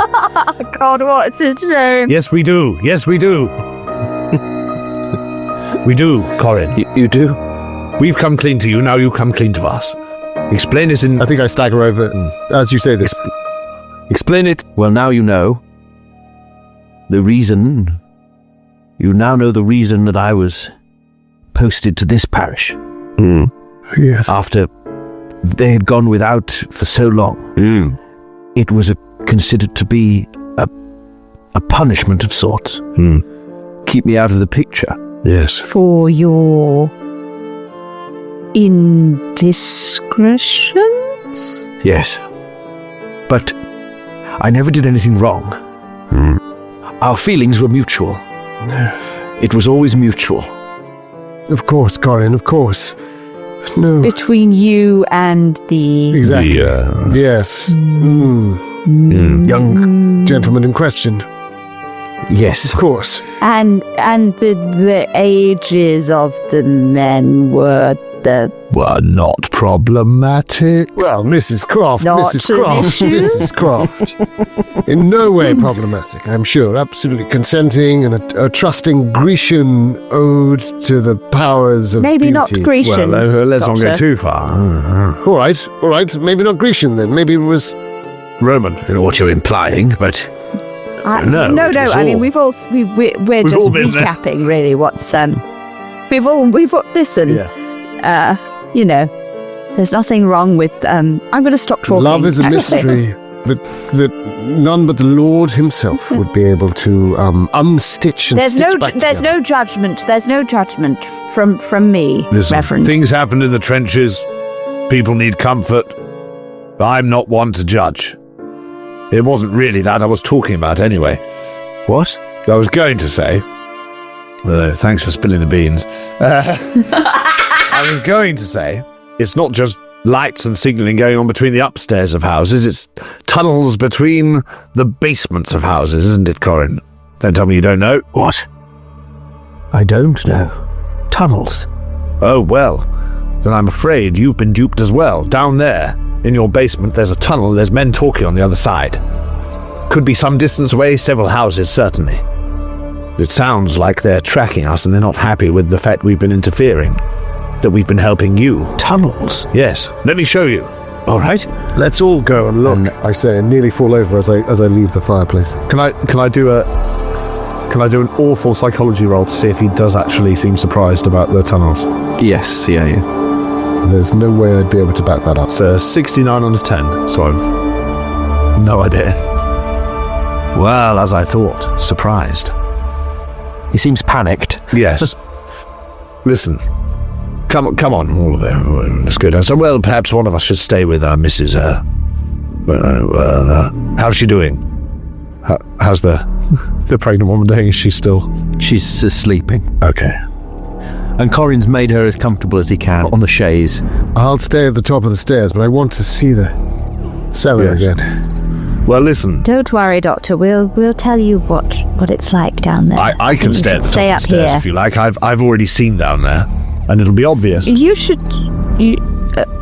God, what's a shame? Yes, we do. Yes, we do. We do, Corin. You do? We've come clean to you, now you come clean to us. Explain it in... I think I stagger over as you say this. Explain it. Well, now you know. The reason... You now know the reason that I was posted to this parish. Yes. After they had gone without for so long. It was considered to be a punishment of sorts. Keep me out of the picture. Yes. For your indiscretions? Yes. But I never did anything wrong. Our feelings were mutual. It was always mutual. Of course, Corin, of course. No. Between you and the Exactly. Yes. Young. Gentleman in question. Yes. Of course. and the ages of the men were Not problematic. Well, Mrs. Croft, Not Mrs. an Croft, issue. Mrs. Croft. In no way problematic, I'm sure. Absolutely consenting and a trusting Grecian ode to the powers of maybe not beauty. Grecian. Well, let's not go Doctor. too far. All right. Maybe not Grecian then. Maybe it was... Roman. I don't know what you're implying, but No, no. it was I mean, all- we're just all been there. recapping really what's we've all listen. You know, there's nothing wrong with. I'm going to stop talking. Love is a mystery that none but the Lord himself would be able to unstitch and There's stitch back there's together. no judgment. There's no judgment from me, Listen, Reverend. things happened in the trenches. People need comfort. I'm not one to judge. It wasn't really that I was talking about anyway. what? I was going to say... thanks for spilling the beans. I was going to say, it's not just lights and signalling going on between the upstairs of houses, it's tunnels between the basements of houses, isn't it, Corin? Don't tell me you don't know. What? I don't know. Tunnels. Oh, well, then I'm afraid you've been duped as well. Down there, in your basement, there's a tunnel, there's men talking on the other side. Could be some distance away, several houses, certainly. It sounds like they're tracking us and they're not happy with the fact we've been interfering. That we've been helping you. Tunnels. Yes, let me show you. All right. Let's all go and look, I say, and nearly fall over as I leave the fireplace. Can I do an awful psychology roll to see if he does actually seem surprised about the tunnels? Yes. Yeah. There's no way I'd be able to back that up. It's a 69 on a 10, so I've no idea. Well, as I thought, surprised. He seems panicked. Yes. Listen, come on, all of it. Let's go down. So, well, perhaps one of us should stay with Mrs. How's she doing? How's the pregnant woman doing? Is she still? She's sleeping. Okay. And Corin's made her as comfortable as he can on the chaise. I'll stay at the top of the stairs, but I want to see the cellar Yes. again. Well, listen, Don't worry, Doctor. We'll tell you what it's like down there. I can You stay should at the stay top up of the stairs here. if you like. I've already seen down there, and it'll be obvious. You should.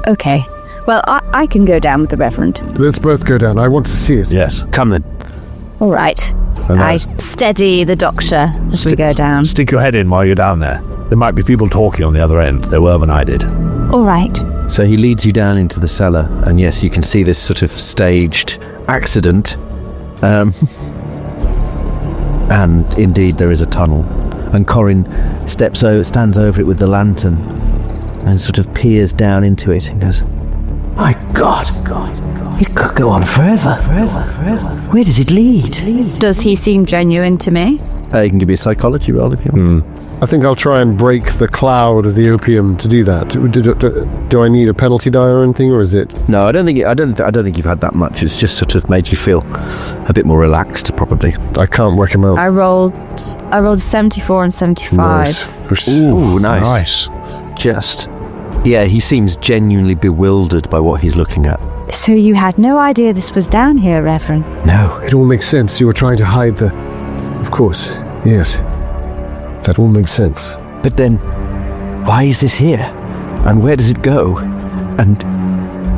Okay. Well, I can go down with the Reverend. Let's both go down. I want to see it. Yes. Come then. All right. And I steady the Doctor as we go down. Stick your head in while you're down there. There might be people talking on the other end. There were when I did. All right. So he leads you down into the cellar, and yes, you can see this sort of staged accident. And indeed, there is a tunnel, and Corin stands over it with the lantern, and sort of peers down into it and goes, "My God, it could go on forever. Where does it lead?" Does he seem genuine to me? You can give me a psychology roll if you want. I think I'll try and break the cloud of the opium to do that. Do I need a penalty die or anything, or is it? No, I don't think you've had that much. It's just sort of made you feel a bit more relaxed, probably. I can't work him out. I rolled 74 and 75. Nice. Ooh, nice. Yeah, he seems genuinely bewildered by what he's looking at. So you had no idea this was down here, Reverend? No. It all makes sense. You were trying to hide the... Of course, yes. That all makes sense. But then, why is this here? And where does it go? And,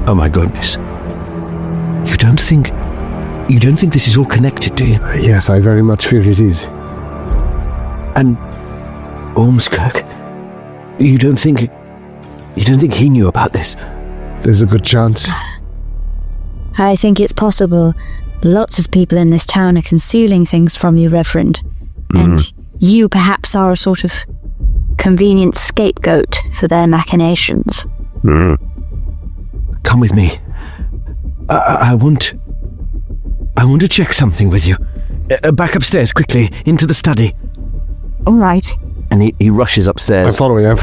oh my goodness. You don't think this is all connected, do you? Yes, I very much fear it is. And Ormskirk, you don't think he knew about this? There's a good chance. I think it's possible. Lots of people in this town are concealing things from you, Reverend. And you perhaps are a sort of convenient scapegoat for their machinations. Come with me. I want to check something with you. Back upstairs, quickly, into the study. All right. And he rushes upstairs. I'm following. I'm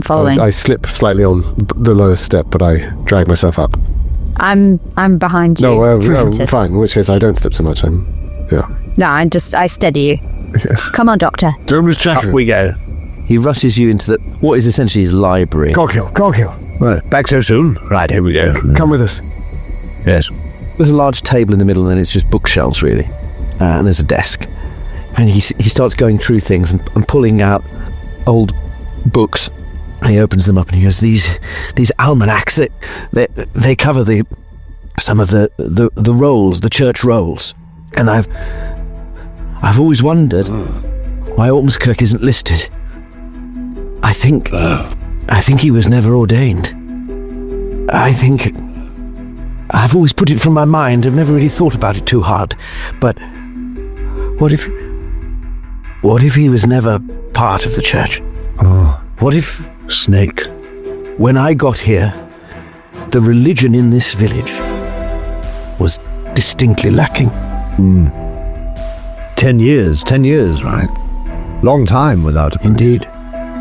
following. I slip slightly on the lowest step, but I drag myself up. I'm behind you. No, fine. In which case, I don't slip so much. No, I steady you. Come on, Doctor. Don't distract Up we go. He rushes you into what is essentially his library. Coghill. Right, back so soon? Right, here we go. Come with us. Yes. There's a large table in the middle, and then it's just bookshelves, really. And there's a desk. And he starts going through things and pulling out old books. And he opens them up and he goes, these almanacs, they cover some of the rolls, the church rolls. And I've always wondered why Ormskirk isn't listed. I think he was never ordained. I've always put it from my mind. I've never really thought about it too hard. But what if he was never part of the church? What if Snake. when I got here, the religion in this village was distinctly lacking? 10 years, right? Long time without a Indeed.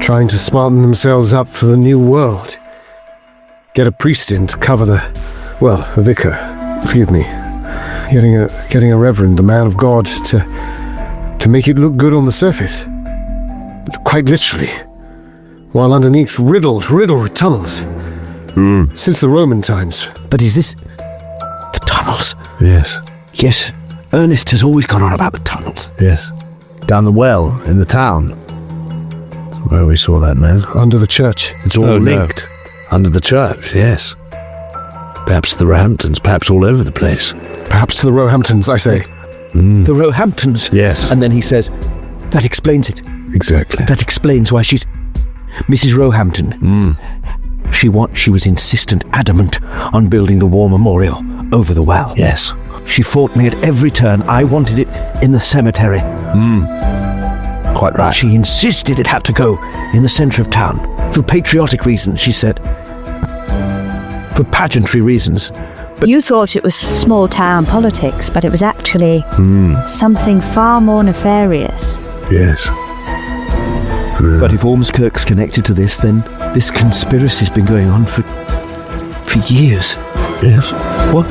Trying to smarten themselves up for the new world. Get a priest in to cover a vicar. Forgive me. Getting a reverend, the man of God, to make it look good on the surface. Quite literally. While underneath riddled with tunnels. Since the Roman times. But is this the tunnels? Yes. Yes, Ernest has always gone on about the tunnels. Yes. Down the well in the town. That's where we saw that man. Under the church. It's all linked. Under the church, yes. Perhaps the Roehamptons, perhaps all over the place. Perhaps to the Roehamptons, I say. The Roehamptons? Yes. And then he says, that explains it. Exactly. That explains why she's Mrs. Roehampton. She was insistent, adamant on building the war memorial over the well. Yes. She fought me at every turn. I wanted it in the cemetery. Quite right. She insisted it had to go in the centre of town. For patriotic reasons, she said. For pageantry reasons. You thought it was small town politics, but it was actually something far more nefarious. Yes. But if Ormskirk's connected to this, then this conspiracy's been going on for years. Yes. What?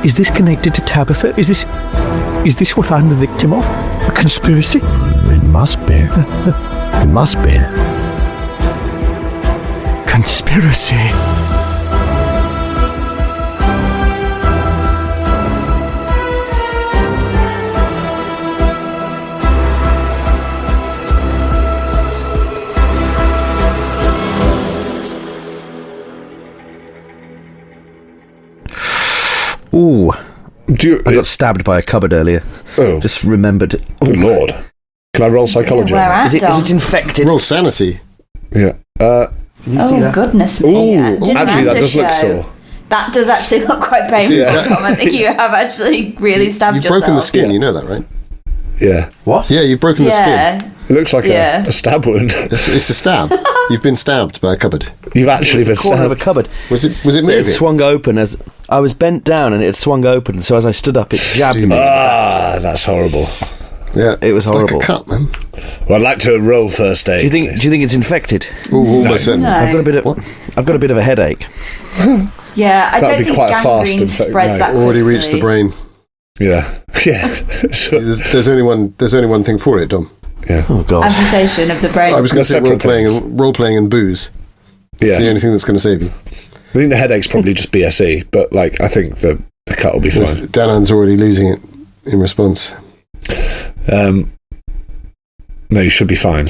Is this connected to Tabitha? Is this what I'm the victim of? A conspiracy? It must be. It must be. Conspiracy. Ooh. I got stabbed by a cupboard earlier. Oh. Just remembered. Good lord. Can I roll psychology? Where at, Is it Dom? infected? Roll sanity. Yeah. Oh, goodness me. Yeah. Didn't Actually, that Amanda does look show? sore. That does actually look quite painful, Tom. I think you have actually really stabbed You've yourself. broken the skin, you know that, right? Yeah. What? Yeah, you've broken the skin. It looks like a stab wound. It's a stab. You've been stabbed by a cupboard. You've actually been Corner of a stabbed. cupboard. Was it moving? It swung open as I was bent down, and it swung open. So as I stood up, it jabbed me. That's horrible. Yeah, It was it's horrible. like a cut, man. Well, I'd like to roll first aid. Do you think it's infected? Almost certainly. No. I've got a bit of a headache. Yeah, I That'd don't be think quite a fast gangrene infection, spreads no. that Already reached the quickly. brain. Yeah. So, There's only one thing for it, Dom. yeah. Oh gosh. Amputation of the brain. I was going to say Separate role playing and booze. It's Yeah. the only thing that's going to save you. I think the headache's probably just BSE, but like I think the cut will be fine. Danann's already losing it in response. No, you should be fine.